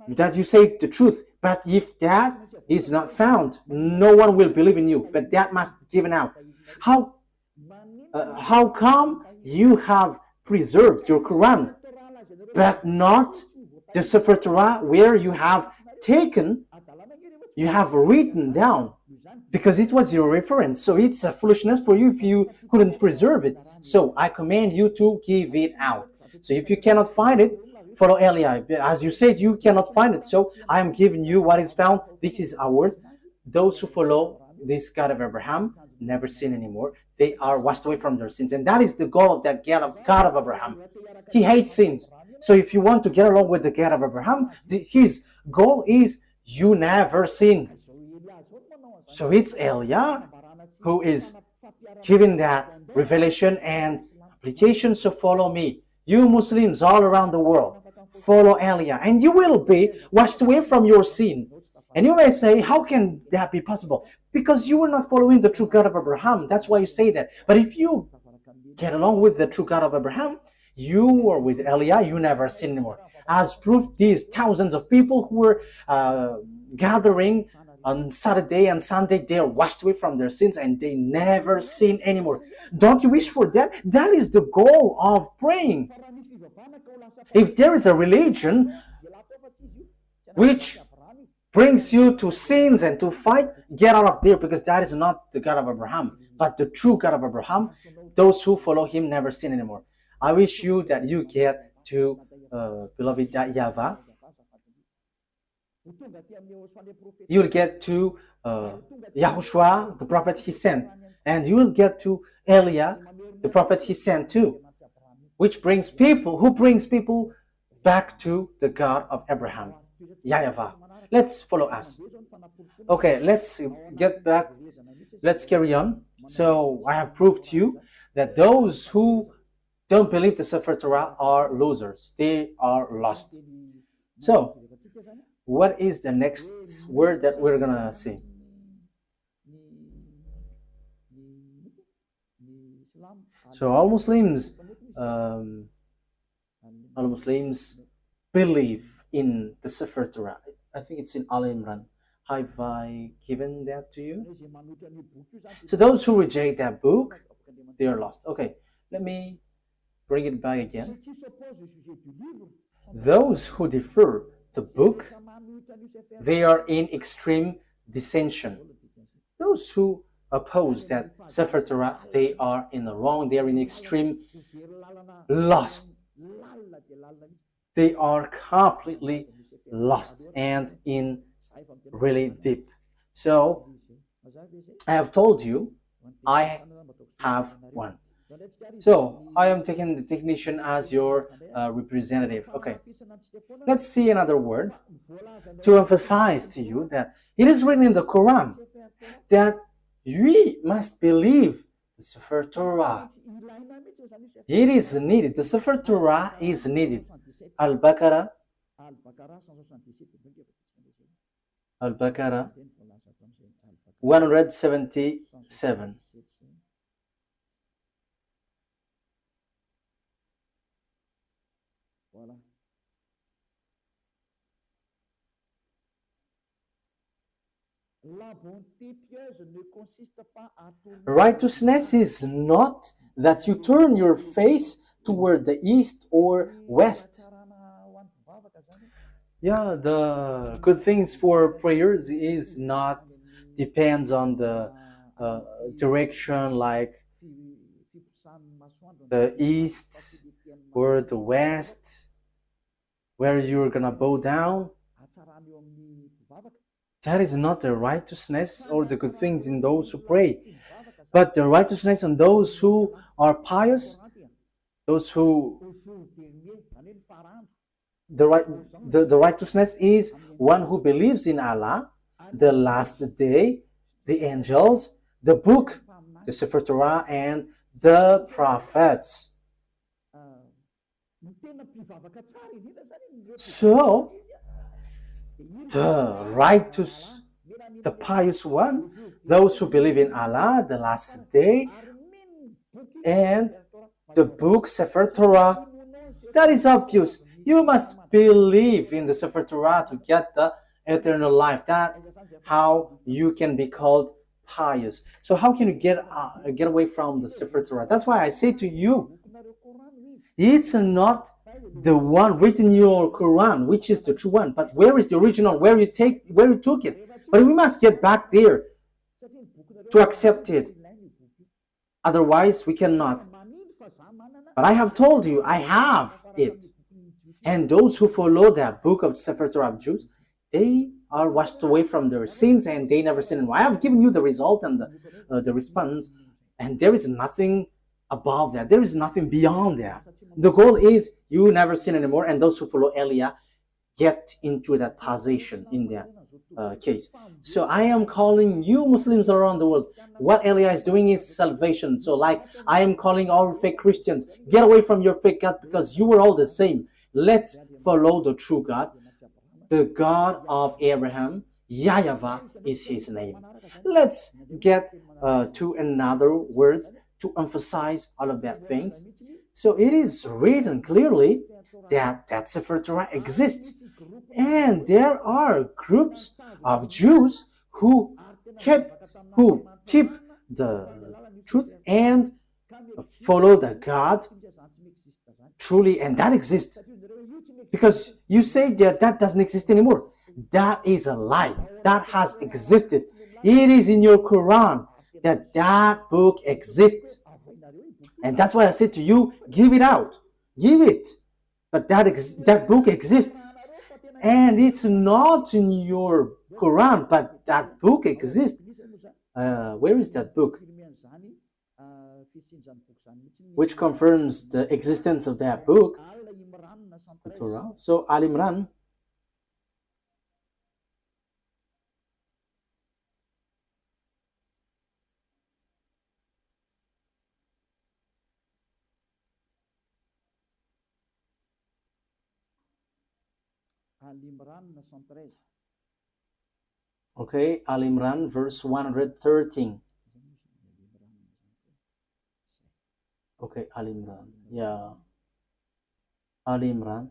that you say the truth. But if that is not found, no one will believe in you. But that must be given out. How come you have preserved your Quran, but not the Sefer Torah where you have taken, you have written down? Because it was your reference. So it's a foolishness for you if you couldn't preserve it. So I command you to give it out. So if you cannot find it, follow Eliah. As you said, you cannot find it. So I am giving you what is found. This is ours. Those who follow this God of Abraham never sin anymore. They are washed away from their sins. And that is the goal of that God of Abraham. He hates sins. So if you want to get along with the God of Abraham, his goal is you never sin. So it's Eliah who is giving that revelation and application. So follow me. You Muslims all around the world, follow Eliah, and you will be washed away from your sin. And you may say, how can that be possible? Because you were not following the true God of Abraham. That's why you say that. But if you get along with the true God of Abraham, you are with Eliah, you never sin anymore. As proof, these thousands of people who were gathering on Saturday and Sunday, they are washed away from their sins and they never sin anymore. Don't you wish for that? That is the goal of praying. If there is a religion which brings you to sins and to fight, get out of there, because that is not the God of Abraham. But the true God of Abraham, those who follow him never sin anymore. I wish you that you get to beloved YAHVAH. You'll get to YAHOSHUAH, the prophet he sent. And you will get to Eliah, the prophet he sent too. Which brings people, who brings people back to the God of Abraham, YAHVAH. Let's follow us. Okay, let's get back. Let's carry on. So I have proved to you that those who don't believe the Sefer Torah are losers. They are lost. So what is the next word that we're gonna see? So all Muslims believe in the Sefer Torah. I think it's in Al Imran. Have I given that to you? So those who reject that book, they are lost. Okay, let me bring it back again. Those who defer the book, they are in extreme dissension. Those who oppose that Sefer Torah, they are in the wrong. They are in extreme lost. They are completely lost and in really deep. So I have told you I have one. So I am taking the technician as your representative. Okay, let's see another word to emphasize to you that it is written in the Quran that we must believe the Sefer Torah. It is needed. The Sefer Torah is needed. Al-Baqarah 177. Righteousness is not that you turn your face toward the east or west. Yeah, the good things for prayers is not depends on the direction, like the east or the west, where you're gonna bow down. That is not the righteousness or the good things in those who pray, but the righteousness in those who are pious, those who the righteousness is one who believes in Allah, the last day, the angels, the book, the Sefer Torah, and the prophets. So the righteous, the pious one, those who believe in Allah, the last day, and the book Sefer Torah, that is obvious. You must believe in the Sefer Torah to get the eternal life. That's how you can be called pious. So how can you get away from the Sefer Torah? That's why I say to you, it's not the one written in your Quran, which is the true one, but where is the original, where you took it? But we must get back there to accept it. Otherwise, we cannot. But I have told you, I have it. And those who follow that book of Sefer Torah of Jews, they are washed away from their sins and they never sin anymore. I have given you the result and the response, and there is nothing above that. There is nothing beyond that. The goal is you never sin anymore, and those who follow Eliah get into that position in that case. So I am calling you Muslims around the world. What Eliah is doing is salvation. So like I am calling all fake Christians, get away from your fake God because you were all the same. Let's follow the true God, the God of Abraham. YAHVAH is his name. Let's get to another word to emphasize all of that things. So it is written clearly that Sefer Torah exists. And there are groups of Jews who keep the truth and follow the God truly, and that exists. Because you say that doesn't exist anymore. That is a lie. That has existed. It is in your Quran that book exists. And that's why I said to you, give it out. Give it. But that book exists. And it's not in your Quran, but that book exists. Where is that book? Which confirms the existence of that book, the Torah. So Al Imran. Okay, Al Imran, verse 113. Okay, Al Imran. Yeah. Al Imran.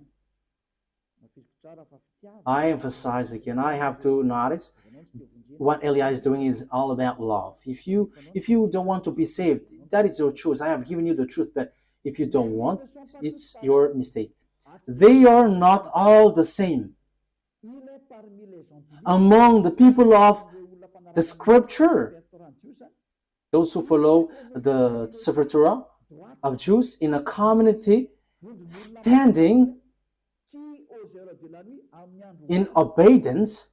I emphasize again, I have to notice what Eliah is doing is all about love. If you don't want to be saved, that is your choice. I have given you the truth, but if you don't want, it's your mistake. They are not all the same. Among the people of the scripture, those who follow the Sefer Torah of Jews in a community standing in obedience,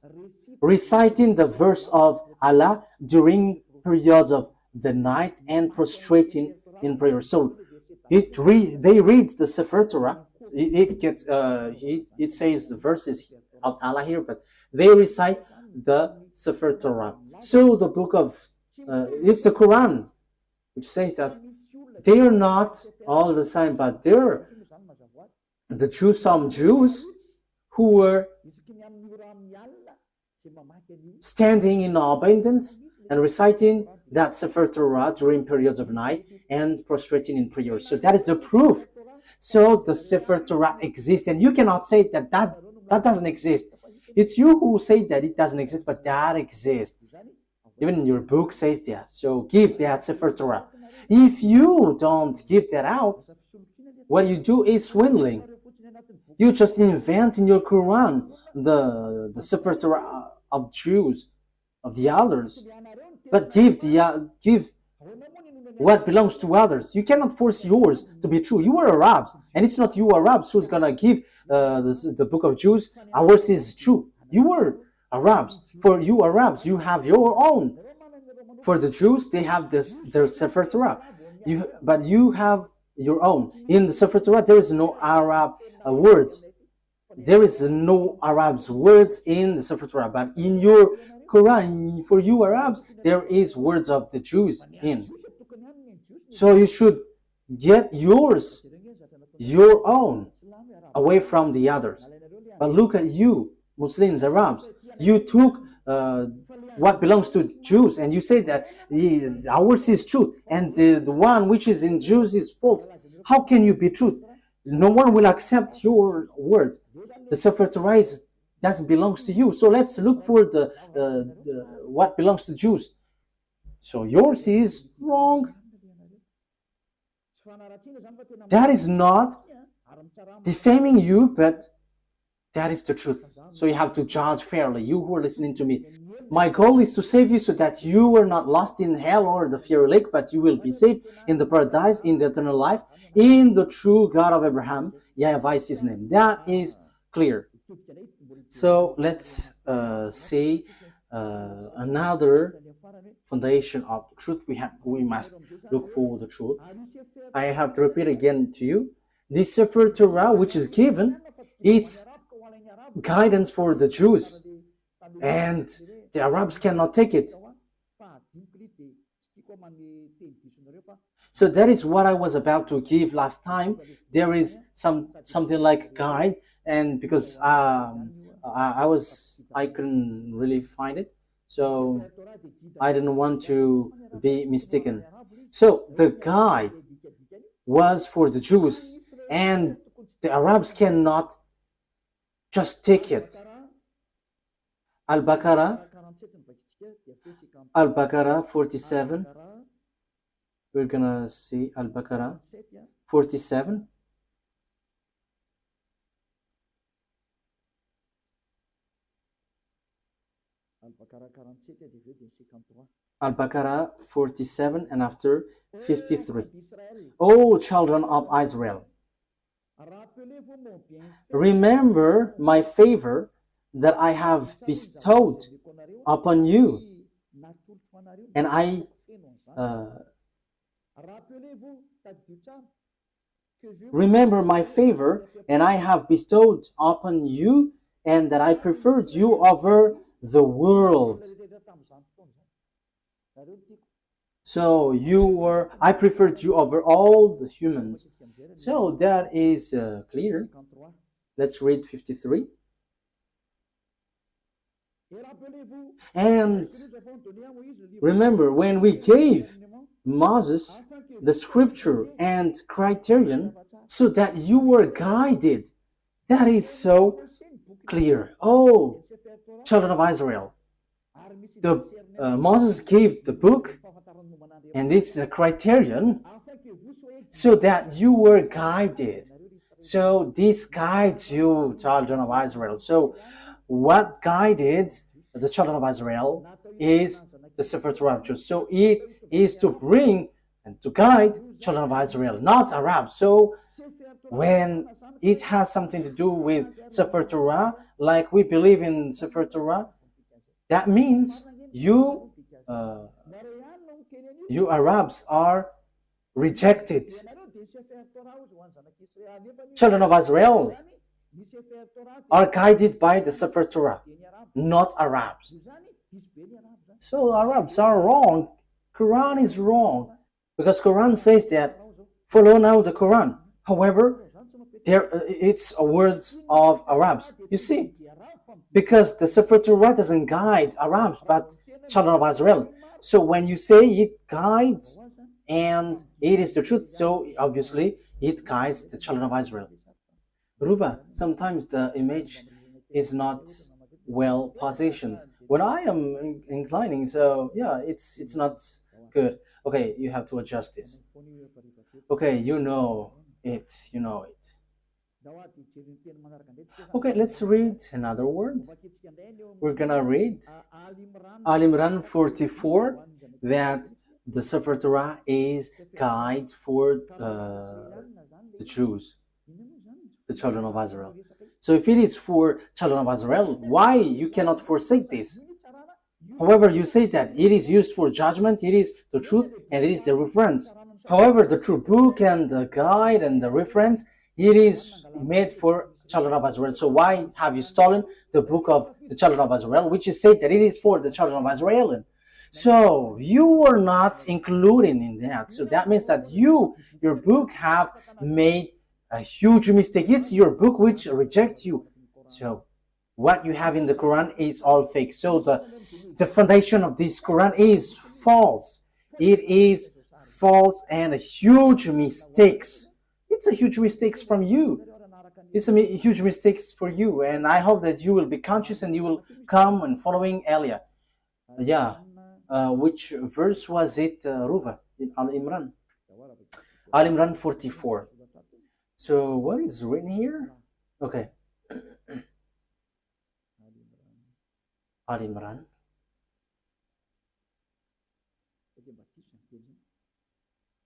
reciting the verse of Allah during periods of the night and prostrating in prayer. So they read the Sefer Torah. It says the verses of Allah here, but they recite the Sefer Torah. So the book of it's the Quran, which says that they are not all the same, but they're the Jews, some Jews who were standing in abundance and reciting that Sefer Torah during periods of night and prostrating in prayer. So that is the proof. So the Sefer Torah exists, and you cannot say that doesn't exist. It's you who say that it doesn't exist, but that exists. Even your book says that. So give that Sefer Torah. If you don't give that out, what you do is swindling. You just invent in your Quran the Sefer Torah of Jews, of the others, but give what belongs to others. You cannot force yours to be true. You are Arabs, and it's not you Arabs who's gonna give the book of Jews. Ours is true. You are Arabs. For you Arabs, you have your own. For the Jews, they have their Sefer Torah. But you have your own. In the Sefer Torah, there is no Arab words. There is no Arabs words in the Sefer Torah. But in your Quran, for you Arabs, there is words of the Jews in. So you should get yours, your own, away from the others. But look at you, Muslims, Arabs. You took what belongs to Jews, and you say that ours is truth, and the one which is in Jews is false. How can you be truth? No one will accept your word. The Sefer Torah doesn't belong to you. So let's look for the what belongs to Jews. So yours is wrong. That is not defaming you, but that is the truth. So you have to judge fairly, you who are listening to me. My goal is to save you so that you are not lost in hell or the fiery lake, but you will be saved in the paradise, in the eternal life, in the true God of Abraham. YAHVAH is his name. That is clear. So let's see another foundation of the truth. We must look for the truth. I have to repeat again to you. This Sefer Torah, which is given, it's guidance for the Jews, and the Arabs cannot take it. So that is what I was about to give last time. There is something like guide, and because I couldn't really find it, so I didn't want to be mistaken. So the guide was for the Jews, and the Arabs cannot just take it. Al-Baqarah 47. We're gonna see Al-Baqarah 47. Al-Baqarah 47 and after 53. O children of Israel, remember my favor that I have bestowed upon you, and I remember my favor, and I have bestowed upon you, and that I preferred you over the world. So I preferred you over all the humans. So that is clear. Let's read 53. And remember, when we gave Moses the scripture and criterion so that you were guided, that is so clear. Oh, children of Israel, Moses gave the book, and this is a criterion so that you were guided. So this guides you, children of Israel. So what guided the children of Israel is the Sefer Torah. So it is to bring and to guide children of Israel, not Arabs. So when it has something to do with Sefer Torah, like we believe in Sefer Torah, that means you Arabs are rejected. Children of Israel are guided by the Sefer Torah, not Arabs. So Arabs are wrong. Quran is wrong, because Quran says that follow now the Quran. However, it's words of Arabs. You see, because the Sefer Torah doesn't guide Arabs, but children of Israel. So when you say it guides and it is the truth, so obviously it guides the children of Israel. Ruba, sometimes the image is not well positioned. When I am inclining, so yeah, it's not good. Okay, you have to adjust this. Okay, you know it, you know it. Okay, let's read another word. We're gonna read Al Imran 44, that the Sefer Torah is guide for the Jews, the children of Israel. So if it is for children of Israel, why you cannot forsake this? However, you say that it is used for judgment, it is the truth, and it is the reference. However, the true book and the guide and the reference, it is made for children of Israel. So why have you stolen the book of the children of Israel, which is said that it is for the children of Israel? So you are not including in that. So that means that your book have made a huge mistake. It's your book which rejects you. So what you have in the Quran is all fake. So the foundation of this Quran is false. It is false and a huge mistakes. It's a huge mistakes from you. It's a huge mistakes for you, and I hope that you will be conscious and you will come and following Elia. Yeah, which verse was it, Ruva, in Al Imran? Al Imran 44. So what is written here? Okay. Al Imran.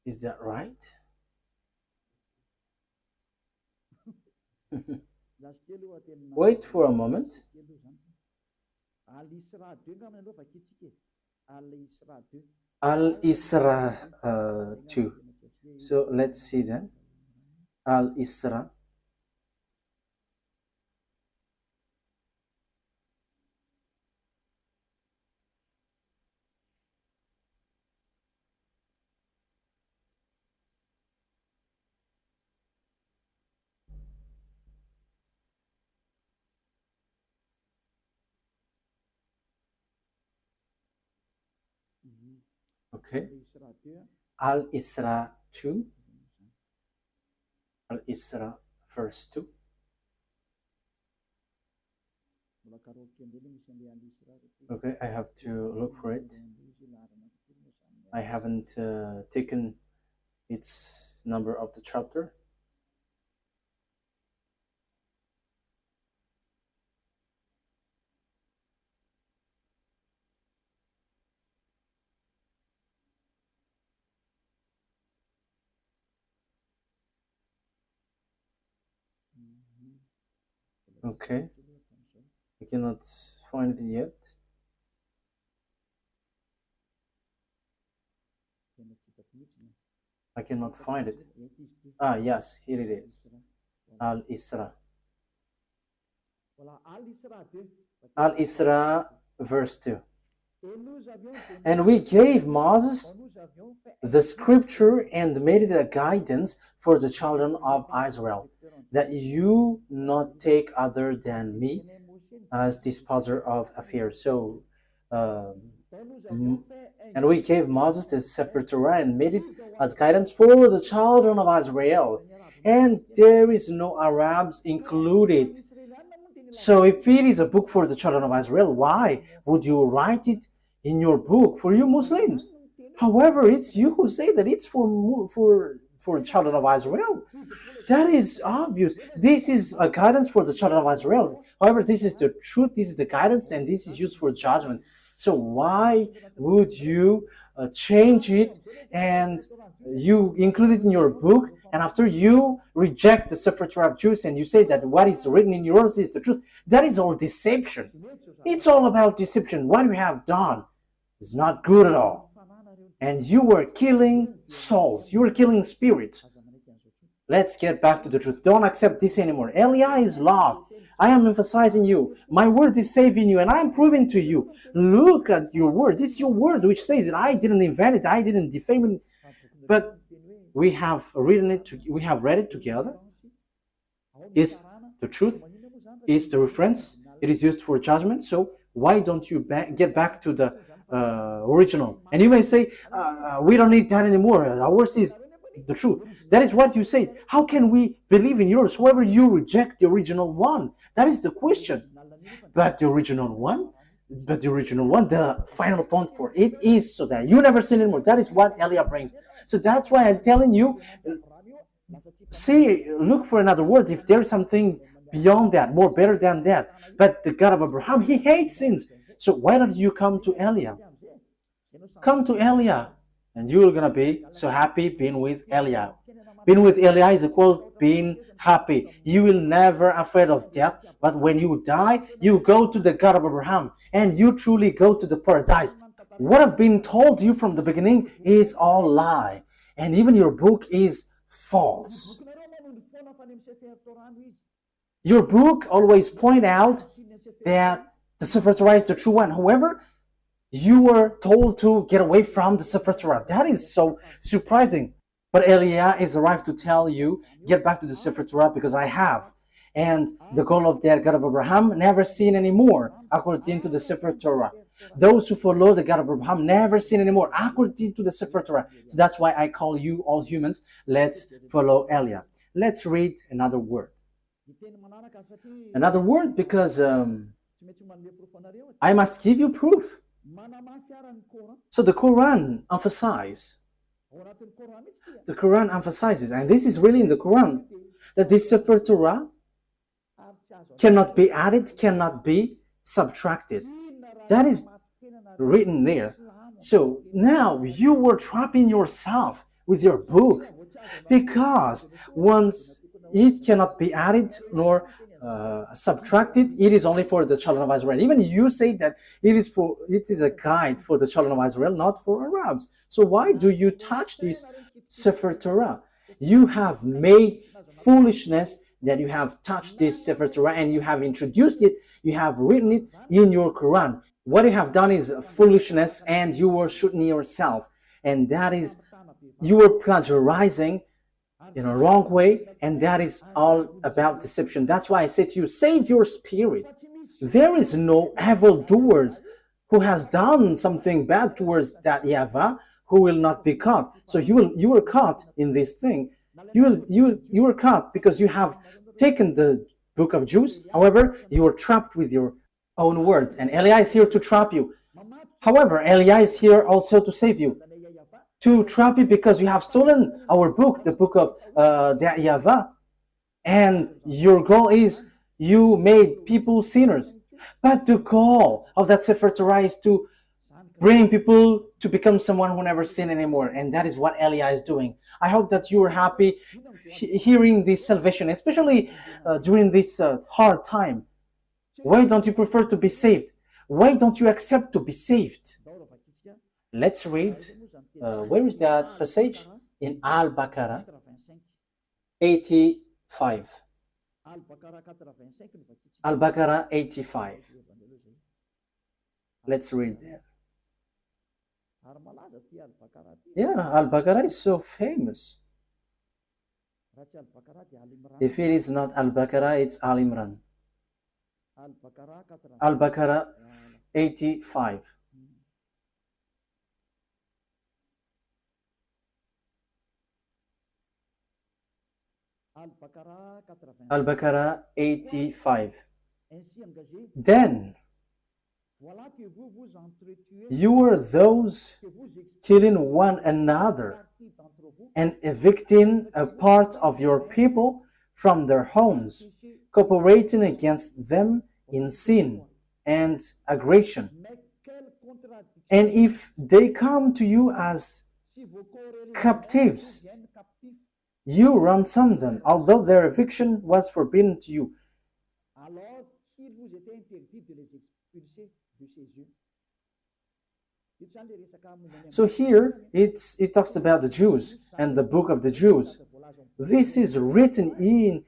Is that right? Wait for a moment. Al-Isra 2. So let's see then. Al-Isra. Okay. Al-Isra 2. Al-Isra verse 2. Okay, I have to look for it. I haven't taken its number of the chapter. Okay, I cannot find it yet. I cannot find it. Ah, yes, here it is. Al-Isra. Al-Isra verse 2. And we gave Moses the scripture and made it a guidance for the children of Israel, that you not take other than me as disposer of affairs. So, and we gave Moses the Sefer Torah and made it as guidance for the children of Israel. And there is no Arabs included. So if it is a book for the children of Israel, why would you write it in your book for you Muslims? However, it's you who say that it's for children of Israel. That is obvious. This is a guidance for the children of Israel. However, this is the truth, this is the guidance, and this is used for judgment. So why would you change it and you include it in your book, and after you reject the Sefer Torah of Jews and you say that what is written in yours is the truth? That is all deception. It's all about deception. What you have done is not good at all. And you were killing souls. You were killing spirits. Let's get back to the truth. Don't accept this anymore. Elia is love. I am emphasizing you. My word is saving you, and I am proving to you. Look at your word. It's your word which says that I didn't invent it. I didn't defame it. But we have written it. We have read it together. It's the truth. It's the reference. It is used for judgment. So why don't you get back to the original? And you may say, we don't need that anymore. Ours is the truth. That is what you say. How can we believe in yours? However, you reject the original one. That is the question. But the original one, the final point for it is so that you never sin anymore. That is what Elia brings. So that's why I'm telling you, see, look for another word if there's something beyond that, more better than that. But the God of Abraham, he hates sins. So why don't you come to Elia? Come to Elia, and you're gonna be so happy being with Elia. Being with Elia is equal being happy. You will never afraid of death, but when you die, you go to the God of Abraham, and you truly go to the paradise. What I've been told you from the beginning is all lie, and even your book is false. Your book always point out that the Sefer Torah is the true one. However, you were told to get away from the Sefer Torah. That is so surprising. But Elia is arrived to tell you, get back to the Sefer Torah because I have. And the goal of that God of Abraham never sin anymore, according to the Sefer Torah. Those who follow the God of Abraham never sin anymore, according to the Sefer Torah. So that's why I call you all humans, let's follow Elia. Let's read another word. Another word because I must give you proof. So the Quran emphasizes, and this is really in the Quran, that this Sefer Torah cannot be added, cannot be subtracted. That is written there. So now you were trapping yourself with your book, because once it cannot be added nor subtracted, it is only for the children of Israel. Even you say that it is a guide for the children of Israel, not for Arabs. So why do you touch this Sefer Torah? You have made foolishness that you have touched this Sefer Torah, and you have introduced it, you have written it in your Quran. What you have done is foolishness, and you were shooting yourself, and that is, you were plagiarizing in a wrong way, and that is all about deception. That's why I say to you, save your spirit. There is no evildoers who has done something bad towards that YAHVAH who will not be caught. So you were caught in this thing. You were caught because you have taken the book of Jews. However, you were trapped with your own words, and Elia is here to trap you. However, Elia is here also to save you, to trap you, because you have stolen our book, the book of the YAHVAH, and your goal is you made people sinners. But the goal of that Sefer Torah is to bring people to become someone who never sin anymore, and that is what Elia is doing. I hope that you are happy hearing this salvation, especially during this hard time. Why don't you prefer to be saved? Why don't you accept to be saved? Let's read. Where is that passage? In Al-Baqarah 85. Al-Baqarah 85. Let's read there. Yeah, Al-Baqarah is so famous. If it is not Al-Baqarah, it's Al-Imran. Al-Baqarah 85. Al-Baqarah 85. Then you were those killing one another and evicting a part of your people from their homes, cooperating against them in sin and aggression. And if they come to you as captives, you ransom them, although their eviction was forbidden to you. So here it talks about the Jews and the book of the Jews. This is written in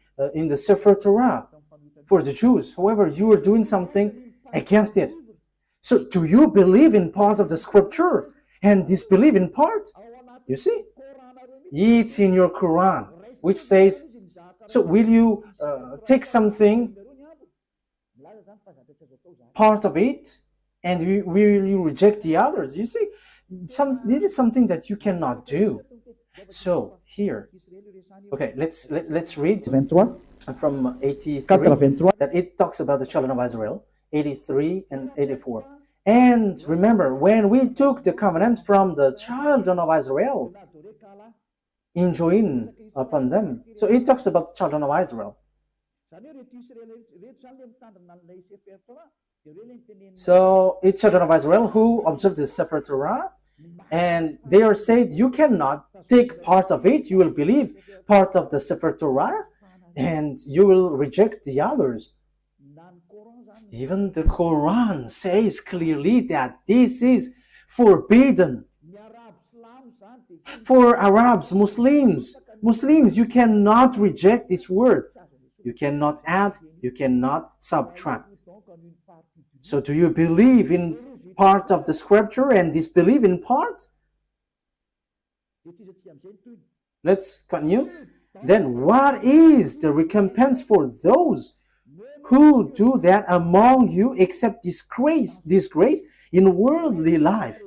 the Sefer Torah for the Jews. However, you are doing something against it. So do you believe in part of the scripture and disbelieve in part? You see, it's in your Quran, which says, so will you take something, part of it, and will you reject the others? You see, it is something that you cannot do. So here, okay, let's read from 83, that it talks about the children of Israel. 83 and 84. And remember, when we took the covenant from the children of Israel, enjoined upon them. So it talks about the children of Israel. So it's children of Israel who observe the Sefer Torah, and they are said, you cannot take part of it, you will believe part of the Sefer Torah, and you will reject the others. Even the Quran says clearly that this is forbidden. For Arabs, Muslims, you cannot reject this word. You cannot add, you cannot subtract. So do you believe in part of the scripture and disbelieve in part? Let's continue. Then what is the recompense for those who do that among you except disgrace in worldly life?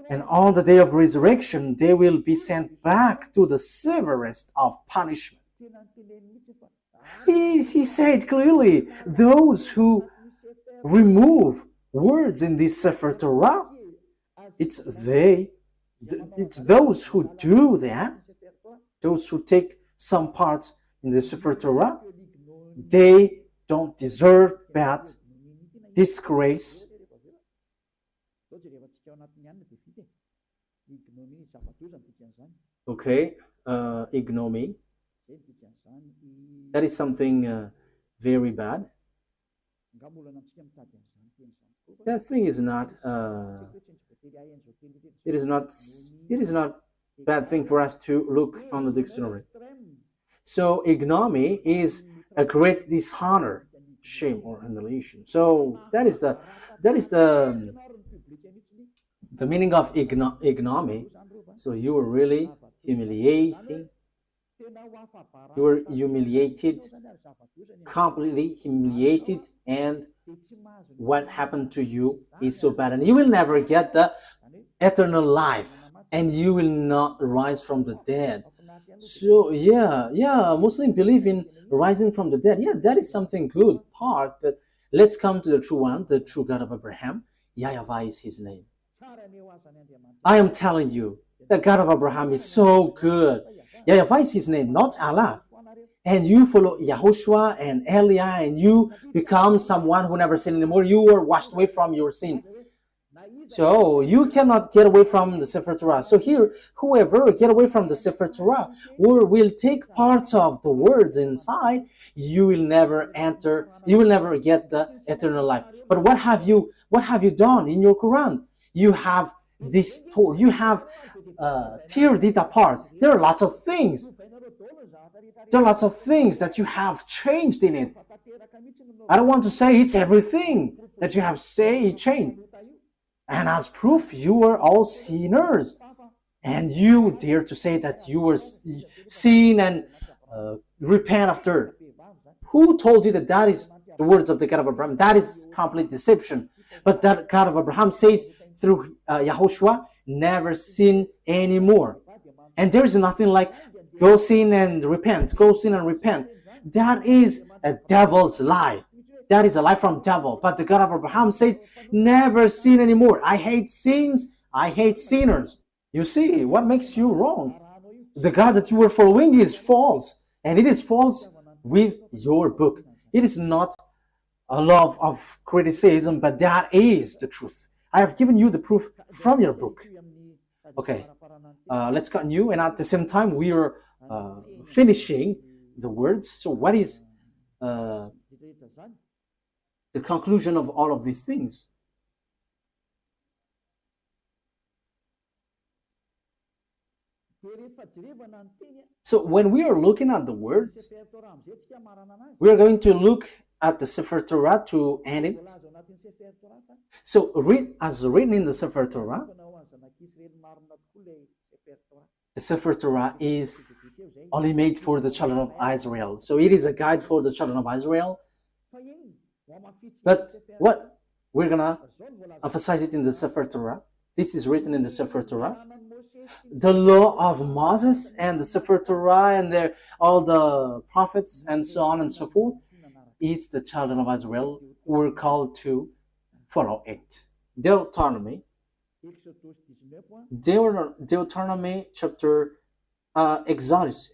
And on the day of resurrection, they will be sent back to the severest of punishment. He said clearly, those who remove words in this Sefer Torah, it's those who do that, those who take some parts in the Sefer Torah, they don't deserve bad disgrace. Okay, ignominy. That is something very bad. That thing is not. It is not bad thing for us to look on the dictionary. So ignominy is a great dishonor, shame, or humiliation. So that is the meaning of ignominy. So you were really humiliating. You were humiliated, completely humiliated, and what happened to you is so bad, and you will never get the eternal life, and you will not rise from the dead. So yeah, Muslims believe in rising from the dead. Yeah, that is something good part, but let's come to the true one, the true God of Abraham. YAHVAH is his name. I am telling you, the God of Abraham is so good. YAHVAH is his name, not Allah. And you follow YAHOSHUAH and Eliah, and you become someone who never sinned anymore. You were washed away from your sin. So you cannot get away from the Sefer Torah. So here, whoever get away from the Sefer Torah or will take parts of the words inside, you will never enter, you will never get the eternal life. But what have you done in your Quran? You have distorted, you have teared it apart. There are lots of things. There are lots of things that you have changed in it. I don't want to say it's everything that you have changed. And as proof, you were all sinners. And you dare to say that you were sin and repent after. Who told you that that is the words of the God of Abraham? That is complete deception. But that God of Abraham said through YAHOSHUAH, never sin anymore. And there is nothing like go sin and repent, go sin and repent. That is a devil's lie. That is a lie from devil. But the God of Abraham said, never sin anymore. I hate sins. I hate sinners. You see, what makes you wrong? The God that you were following is false. And it is false with your book. It is not a love of criticism, but that is the truth. I have given you the proof from your book. Okay, let's continue. And at the same time, we are finishing the words. So what is the conclusion of all of these things? So when we are looking at the words, we are going to look at the Sefer Torah to end it. So as written in the Sefer Torah, the Sefer Torah is only made for the children of Israel. So it is a guide for the children of Israel. But what we're gonna emphasize it in the Sefer Torah. This is written in the Sefer Torah. The law of Moses and the Sefer Torah and all the prophets and so on and so forth. It's the children of Israel were called to follow it. Deuteronomy chapter Exodus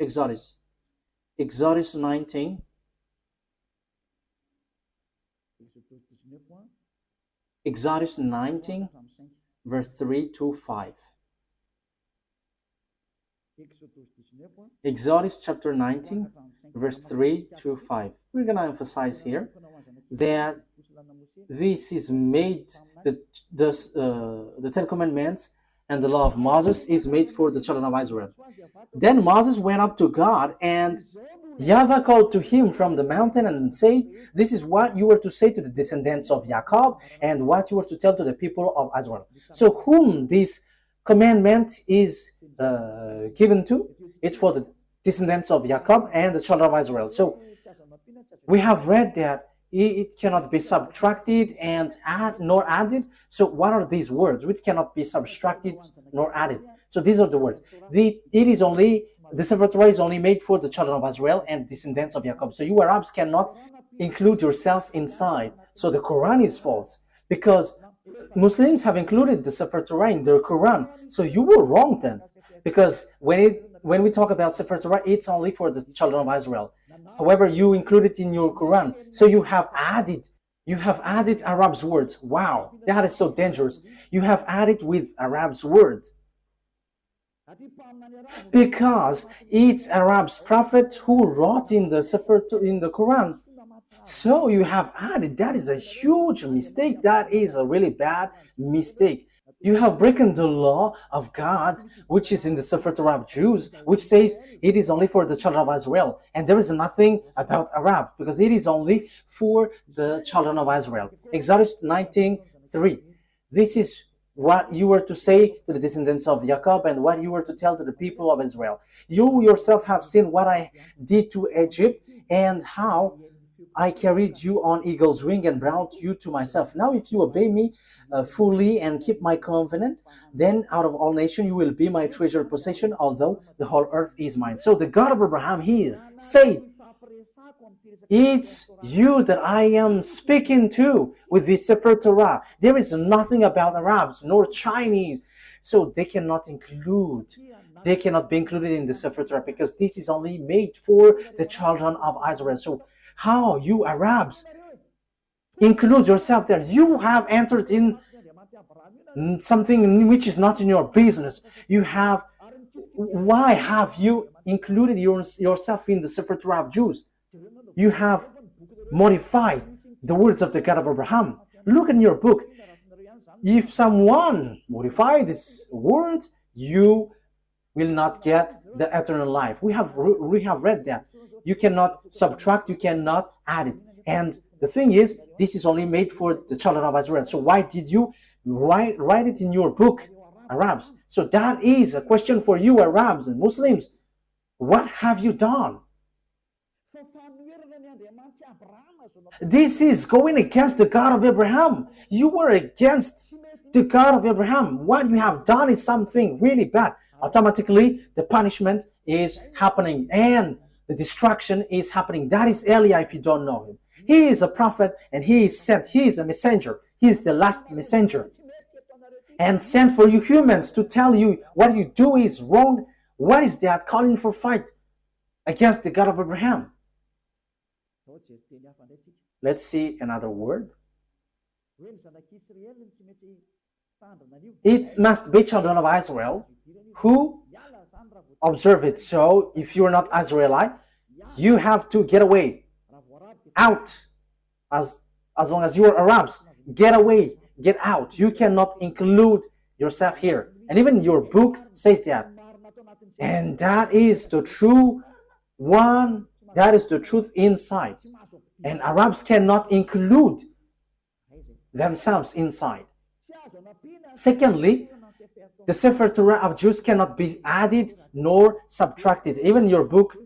19. Exodus 19, verse 3 to 5. Exodus chapter 19, verse 3 to 5. We're going to emphasize here that this is made, the Ten Commandments and the law of Moses is made for the children of Israel. Then Moses went up to God, and YAHVAH called to him from the mountain and said, "This is what you were to say to the descendants of Jacob, and what you were to tell to the people of Israel." So whom this commandment is given to? It's for the descendants of Jacob and the children of Israel. So we have read that it cannot be subtracted and nor added. So what are these words? Which cannot be subtracted nor added. So these are the words. The Sefer Torah is only made for the children of Israel and descendants of Jacob. So you Arabs cannot include yourself inside. So the Quran is false, because Muslims have included the Sefer Torah in their Quran. So you were wrong then, because when we talk about Sefer Torah, it's only for the children of Israel. However, you include it in your Quran. So you have added Arab's words. Wow, that is so dangerous. You have added with Arab's words, because it's Arab's prophet who wrote in the Quran. So you have added. That is a huge mistake. That is a really bad mistake. You have broken the law of God, which is in the Sefer Torah of Jews, which says it is only for the children of Israel. And there is nothing about Arabs, because it is only for the children of Israel. Exodus 19:3. This is what you were to say to the descendants of Jacob, and what you were to tell to the people of Israel. You yourself have seen what I did to Egypt, and how I carried you on eagle's wing and brought you to myself. Now if you obey me fully and keep my covenant, then out of all nations you will be my treasured possession, although the whole earth is mine. So the God of Abraham here said, it's you that I am speaking to with the Sefer Torah. There is nothing about Arabs nor Chinese. So they cannot be included in the Sefer Torah, because this is only made for the children of Israel. So how you Arabs include yourself there? You have entered in something which is not in your business. Why have you included yourself in the Sefer Torah of Jews? You have modified the words of the God of Abraham. Look in your book. If someone modifies these words, you will not get the eternal life. We have read that. You cannot subtract, you cannot add it. And the thing is, this is only made for the children of Israel. So why did you write it in your book, Arabs? So that is a question for you, Arabs and Muslims. What have you done? This is going against the God of Abraham. You were against the God of Abraham. What you have done is something really bad. Automatically, the punishment is happening and the destruction is happening. That is Elia, if you don't know him. He is a prophet and he is sent. He is a messenger. He is the last messenger. And sent for you humans to tell you what you do is wrong. What is that? Calling for fight against the God of Abraham. Let's see another word. It must be children of Israel who observe it. So if you're not Israelite, you have to get away, out. As long as you are Arabs, get away, get out. You cannot include yourself here. And even your book says that. And that is the true one. That is the truth inside. And Arabs cannot include themselves inside. Secondly, the Sefer Torah of Jews cannot be added nor subtracted. Even your book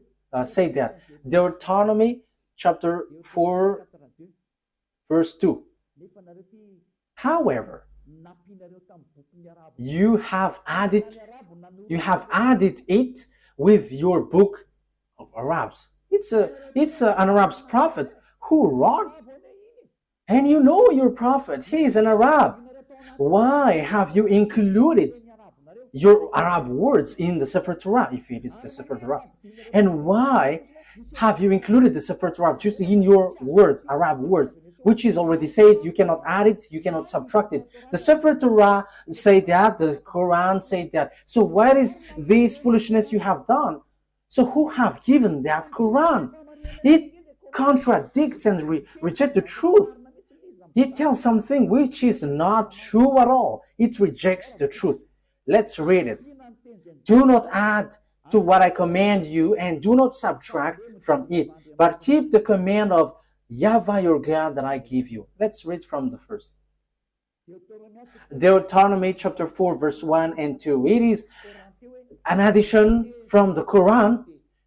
say that. Deuteronomy chapter 4 verse 2. However, you have added it with your book of Arabs. It's an Arab's prophet who wrote And you know your prophet, he is an Arab. Why have you included your Arab words in the Sefer Torah, if it is the Sefer Torah? And why have you included the Sefer Torah just in your words, Arab words, which is already said, you cannot add it, you cannot subtract it. The Sefer Torah say that, the Quran say that. So what is this foolishness you have done? So who have given that Quran? It contradicts and rejects the truth. It tells something which is not true at all. It rejects the truth. Let's read it. Do not add to what I command you, and do not subtract from it, but keep the command of YAHVAH your God that I give you. Let's read from the first. Deuteronomy chapter 4 verse 1 and 2. It is an addition from the Quran.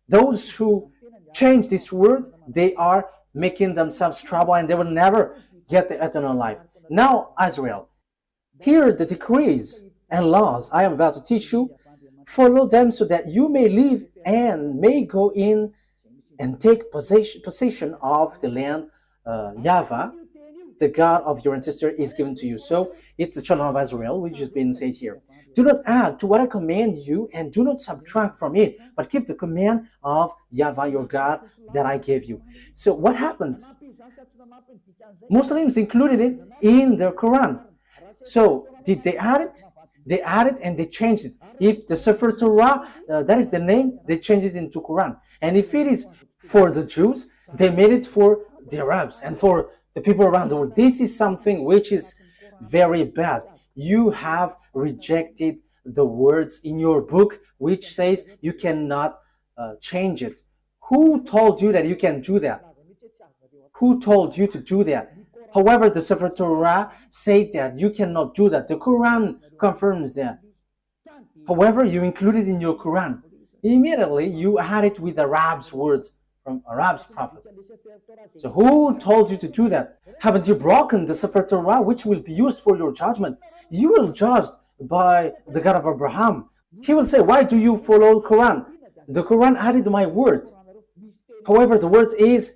Those who change this word, they are making themselves trouble and they will never get the eternal life. Now, Israel, hear the decrees and laws I am about to teach you. Follow them so that you may live and may go in and take possession of the land YAHVAH, the God of your ancestor, is given to you. So it's the children of Israel, which has been said here. Do not add to what I command you, and do not subtract from it, but keep the command of YAHVAH your God that I gave you. So what happened? Muslims included it in their Quran. So did they add it? They added and they changed it. If the Sefer Torah, that is the name, they changed it into Quran. And if it is for the Jews, they made it for the Arabs and for the people around the world. This is something which is very bad. You have rejected the words in your book which says you cannot change it. Who told you that you can do that? Who told you to do that? However, the Sefer Torah said that you cannot do that. The Quran confirms that. However, you include it in your Quran. Immediately, you add it with Arab's words from Arab's prophet. So who told you to do that? Haven't you broken the Sefer Torah, which will be used for your judgment? You will judge by the God of Abraham. He will say, why do you follow the Quran? The Quran added my word. However, the word is,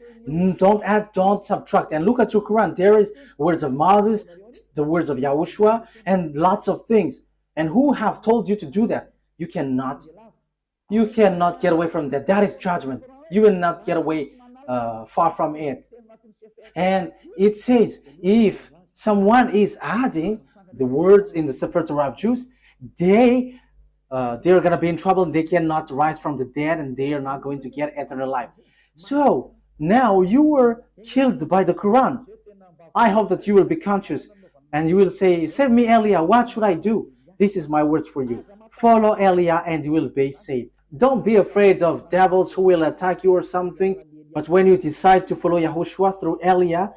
don't add, don't subtract. And look at your Quran. There is words of Moses, the words of YAHOSHUAH, and lots of things. And who have told you to do that? You cannot. You cannot get away from that. That is judgment. You will not get away far from it. And it says, if someone is adding the words in the Sefer Torah of Jews, they're going to be in trouble. They cannot rise from the dead, and they are not going to get eternal life. So now you were killed by the Quran. I hope that you will be conscious and you will say, save me, Elia, what should I do? This is my words for you. Follow Elia and you will be saved. Don't be afraid of devils who will attack you or something. But when you decide to follow YAHOSHUAH through Elia,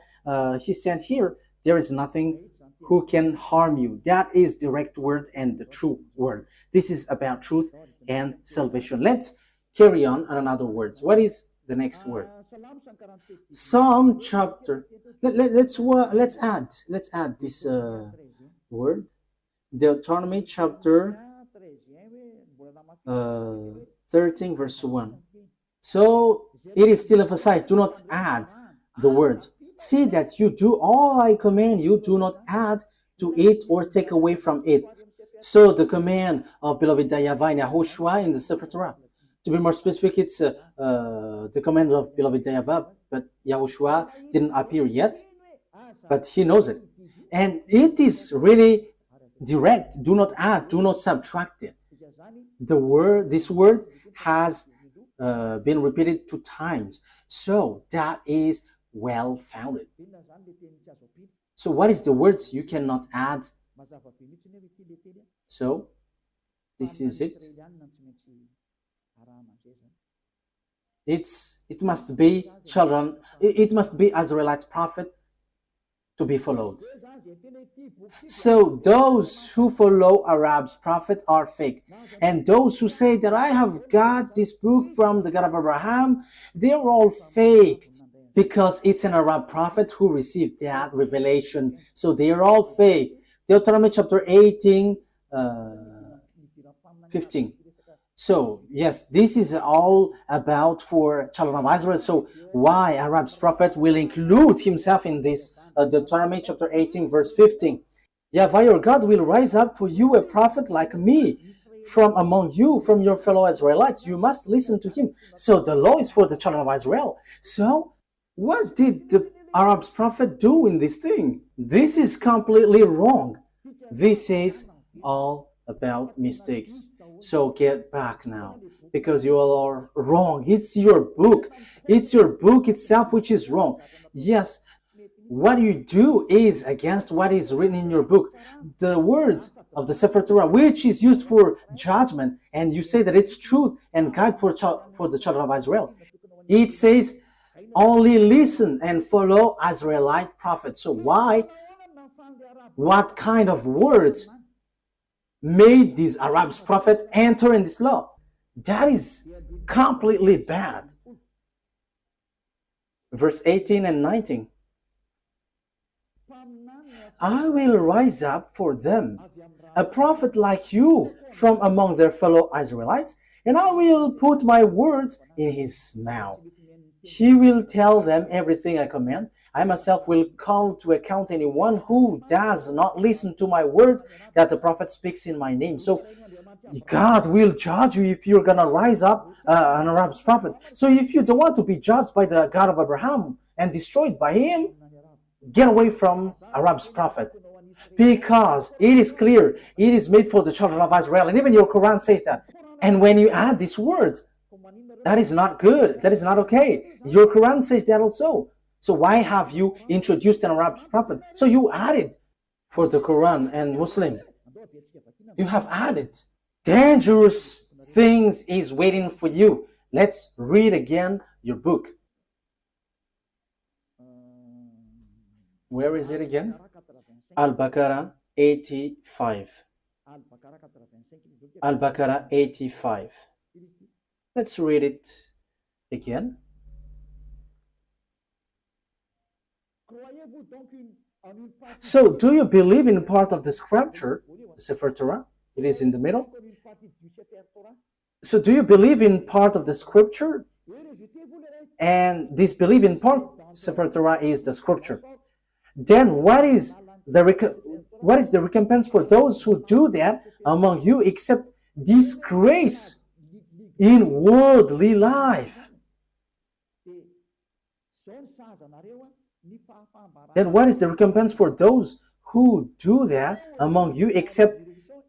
he said here, there is nothing who can harm you. That is direct word and the true word. This is about truth and salvation. Let's carry on another words. What is the next word? Psalm chapter. Let's add this word. Deuteronomy chapter 13 verse 1. So it is still emphasized, do not add the words. See that you do all I command you, do not add to it or take away from it. So the command of beloved YAHVAH and YAHOSHUAH in the Sefer Torah. To be more specific, it's the command of beloved YAHVAH, but YAHOSHUAH didn't appear yet, but he knows it. And it is really direct. Do not add, do not subtract it. This word has been repeated 2 times. So that is well founded. So what is the words you cannot add? So this is it. It must be children, it must be Israelite prophet to be followed. So those who follow Arab's prophet are fake. And those who say that I have got this book from the God of Abraham, they're all fake. Because it's an Arab prophet who received that revelation. So they're all fake. Deuteronomy chapter 18, 15. So, yes, this is all about for children of Israel. So, why Arab's prophet will include himself in this Deuteronomy chapter 18, verse 15. YAHVAH your God will rise up for you a prophet like me from among you, from your fellow Israelites. You must listen to him. So, the law is for the children of Israel. So, what did the Arab's prophet do in this thing? This is completely wrong. This is all about mistakes. So get back now, because you all are wrong. It's your book. It's your book itself which is wrong. Yes, what you do is against what is written in your book. The words of the Sefer Torah, which is used for judgment, and you say that it's truth and guide for the children of Israel. It says, only listen and follow Israelite prophets. So why? What kind of words made these Arabs prophet enter in this law? That is completely bad. Verse 18 and 19. I will rise up for them a prophet like you from among their fellow Israelites, and I will put my words in his mouth. He will tell them everything I command. I myself will call to account anyone who does not listen to my words that the prophet speaks in my name. So God will judge you if you're going to rise up an Arab's prophet. So if you don't want to be judged by the God of Abraham and destroyed by him, get away from Arab's prophet. Because it is clear, it is made for the children of Israel. And even your Quran says that. And when you add this word, that is not good. That is not okay. Your Quran says that also. So why have you introduced an Arab prophet? So you added for the Quran and Muslim. You have added. Dangerous things is waiting for you. Let's read again your book. Where is it again? Al-Baqarah 85. Al-Baqarah 85. Let's read it again. So, do you believe in part of the scripture, the Sefer Torah? It is in the middle. So, do you believe in part of the scripture? And this belief in part, Sefer Torah, is the scripture. Then, what is the recompense for those who do that among you, except disgrace in worldly life? Then what is the recompense for those who do that among you, except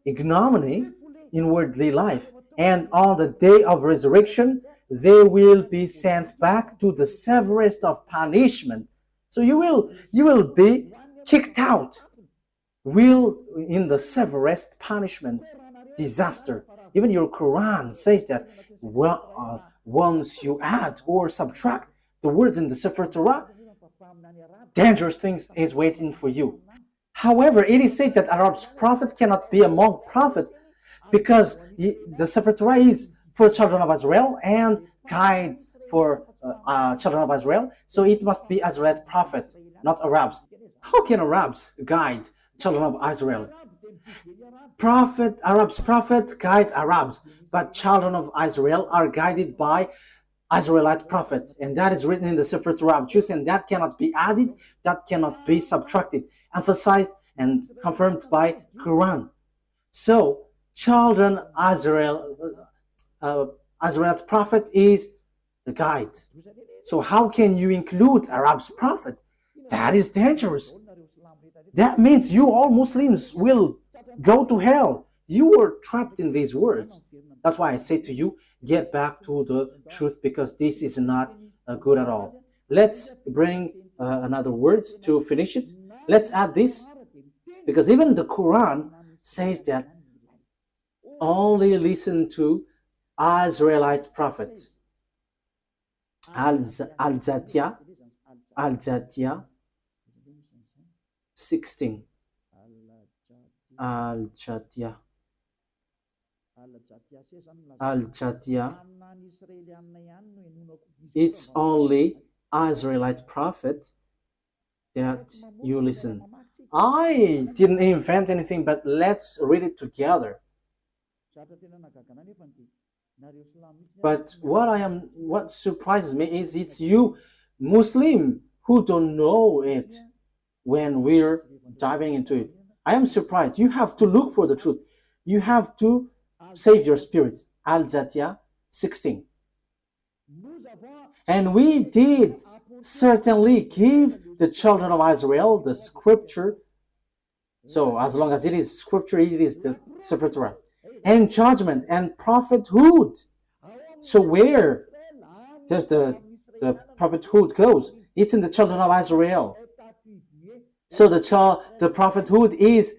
ignominy in worldly life? And on the day of resurrection, they will be sent back to the severest of punishment. So you will be kicked out. In the severest punishment, disaster. Even your Quran says that once you add or subtract the words in the Sefer Torah, dangerous things is waiting for you. However, it is said that Arab's prophet cannot be among prophets because the Sefer Torah is for children of Israel and guide for children of Israel. So it must be Israelite prophet, not Arabs. How can Arabs guide children of Israel? Arab's prophet guides Arabs, but children of Israel are guided by Israelite prophet, and that is written in the Sefer Torah of Jews, and that cannot be added, that cannot be subtracted, emphasized and confirmed by Quran. So, children Israelite prophet is the guide. So how can you include Arab's prophet? That is dangerous. That means you all Muslims will go to hell. You were trapped in these words. That's why I say to you, get back to the truth, because this is not good at all. Let's bring another words to finish it. Let's add this, because even the Quran says that only listen to Israelite prophet. Al-Zatiyah 16. Al-Zatiyah. It's only Israelite prophet that you listen. I didn't invent anything, but let's read it together. But what surprises me is it's you, Muslim, who don't know it when we're diving into it. I am surprised. You have to look for the truth. You have to save your spirit. Al-Zatiyah 16. And we did certainly give the children of Israel the scripture. So as long as it is scripture, it is the Sefer Torah. And judgment and prophethood. So where does the prophethood goes? It's in the children of Israel. So the prophethood is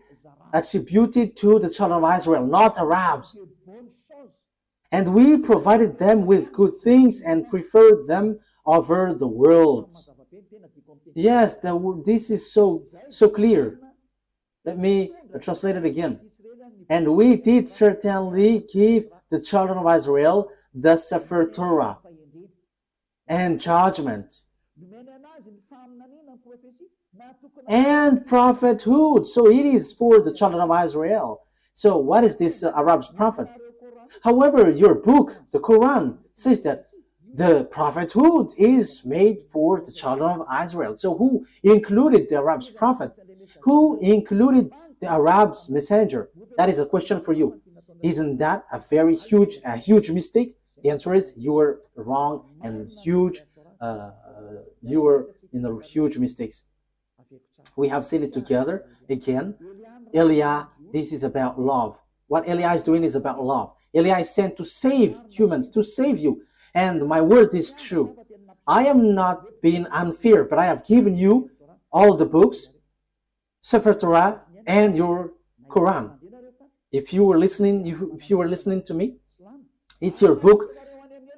attributed to the children of Israel, not Arabs. And we provided them with good things and preferred them over the world. Yes, this is so clear. Let me translate it again. And we did certainly give the children of Israel the Sefer Torah and judgment and prophethood. So it is for the children of Israel. So what is this Arab's prophet? However, your book, the Quran, says that the prophethood is made for the children of Israel. So who included the Arab's prophet? Who included the Arab's messenger? That is a question for you. Isn't that a very huge mistake? The answer is you were wrong and huge. You were in the huge mistakes. We have seen it together again. Eliah, this is about love. What Eliah is doing is about love. Eliah is sent to save humans, to save you. And my word is true. I am not being unfair, but I have given you all the books, Sefer Torah, and your Quran. If you were listening to me, it's your book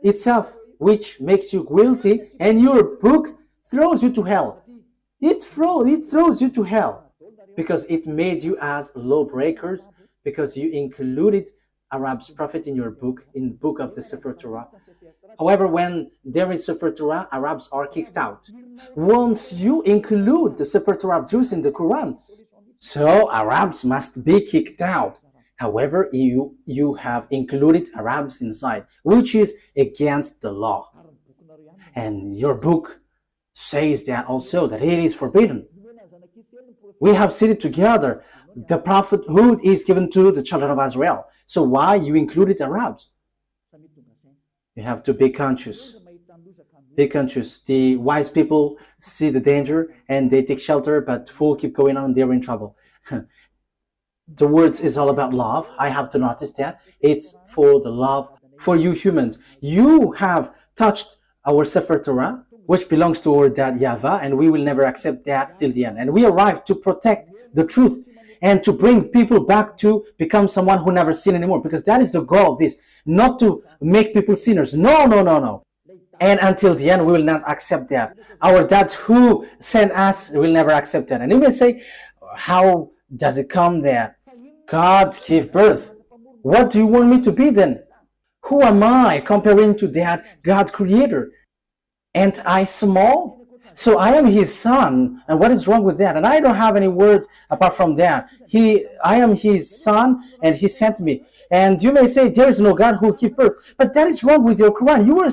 itself which makes you guilty, and your book throws you to hell. It throws you to hell because it made you as lawbreakers, because you included Arab's prophet in your book, in the book of the Sefer Torah. However, when there is Sefer Torah, Arabs are kicked out. Once you include the Sefer Torah of Jews in the Quran, so Arabs must be kicked out. However, you have included Arabs inside, which is against the law. And your book says that also, that it is forbidden. We have seen it together. The prophethood is given to the children of Israel. So why you included Arabs? You have to be conscious. Be conscious. The wise people see the danger and they take shelter, but fools keep going on, they're in trouble. The words is all about love. I have to notice that. It's for the love for you humans. You have touched our Sefer Torah, which belongs to our dad YAHVAH, and we will never accept that till the end. And we arrive to protect the truth and to bring people back to become someone who never sin anymore, because that is the goal of this, not to make people sinners. No. And until the end, we will not accept that. Our dad who sent us will never accept that. And you may say, how does it come that God gave birth? What do you want me to be then? Who am I comparing to that God creator? Ain't I small? So I am his son, and what is wrong with that? And I don't have any words apart from that. I am his son, and he sent me. And you may say there is no God who gives birth, but that is wrong with your Quran. You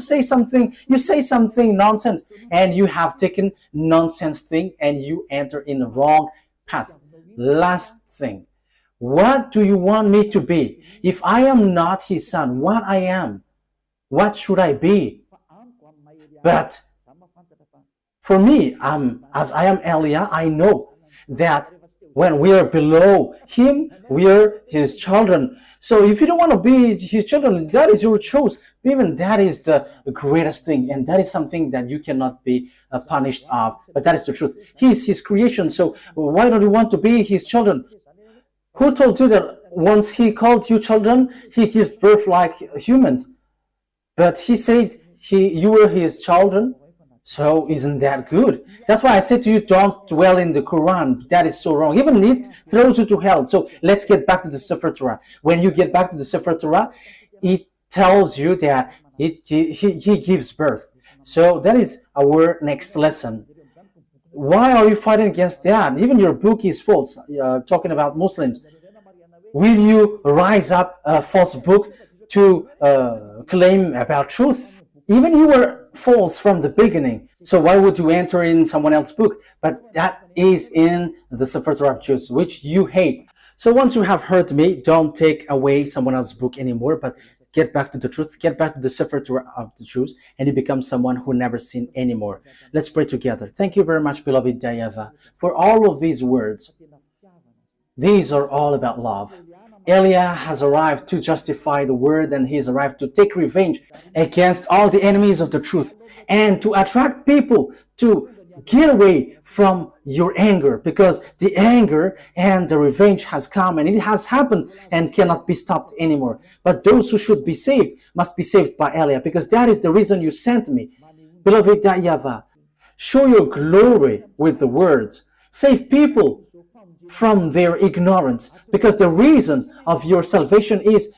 say something nonsense, and you have taken nonsense thing, and you enter in the wrong path. Last thing, what do you want me to be? If I am not his son, what I am? What should I be? But for me, as I am Eliah, I know that when we are below him, we are his children. So if you don't want to be his children, that is your choice. Even that is the greatest thing, and that is something that you cannot be punished of. But that is the truth. He is his creation, so why don't you want to be his children? Who told you that once he called you children, he gives birth like humans? But he said you were his children. So isn't that good? That's why I said to you, don't dwell in the Quran. That is so wrong. Even it throws you to hell. So let's get back to the Sefer Torah. When you get back to the Sefer Torah, it tells you that he gives birth. So that is our next lesson. Why are you fighting against that? Even your book is false, talking about Muslims. Will you rise up a false book to claim about truth. Even you were false from the beginning, so why would you enter in someone else's book? But that is in the Sefer Torah of Jews, which you hate. So once you have heard me, don't take away someone else's book anymore, but get back to the truth, get back to the Sefer Torah of the Jews, and you become someone who never sinned anymore. Let's pray together. Thank you very much, beloved YAHVAH, for all of these words. These are all about love. Eliah has arrived to justify the word, and he has arrived to take revenge against all the enemies of the truth and to attract people to get away from your anger, because the anger and the revenge has come, and it has happened and cannot be stopped anymore. But those who should be saved must be saved by Eliah, because that is the reason you sent me. Beloved YAHVAH, show your glory with the words. Save people from their ignorance, because the reason of your salvation is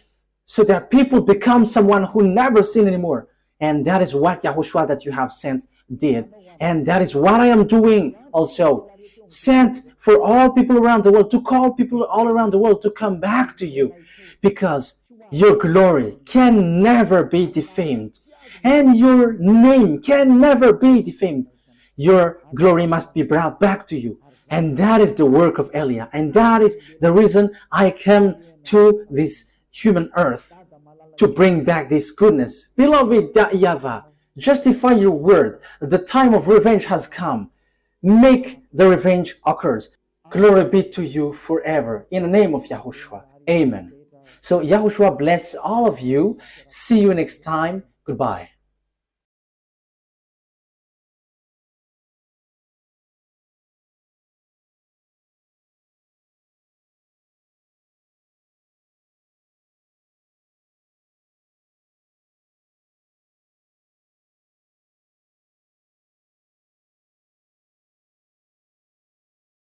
so that people become someone who never sin anymore. And that is what YAHOSHUAH that you have sent did. And that is what I am doing also. Sent for all people around the world, to call people all around the world to come back to you, because your glory can never be defamed and your name can never be defamed. Your glory must be brought back to you. And that is the work of Eliah. And that is the reason I came to this human earth, to bring back this goodness. Beloved YAHVAH, justify your word. The time of revenge has come. Make the revenge occurs. Glory be to you forever. In the name of YAHOSHUAH. Amen. So YAHOSHUAH bless all of you. See you next time. Goodbye.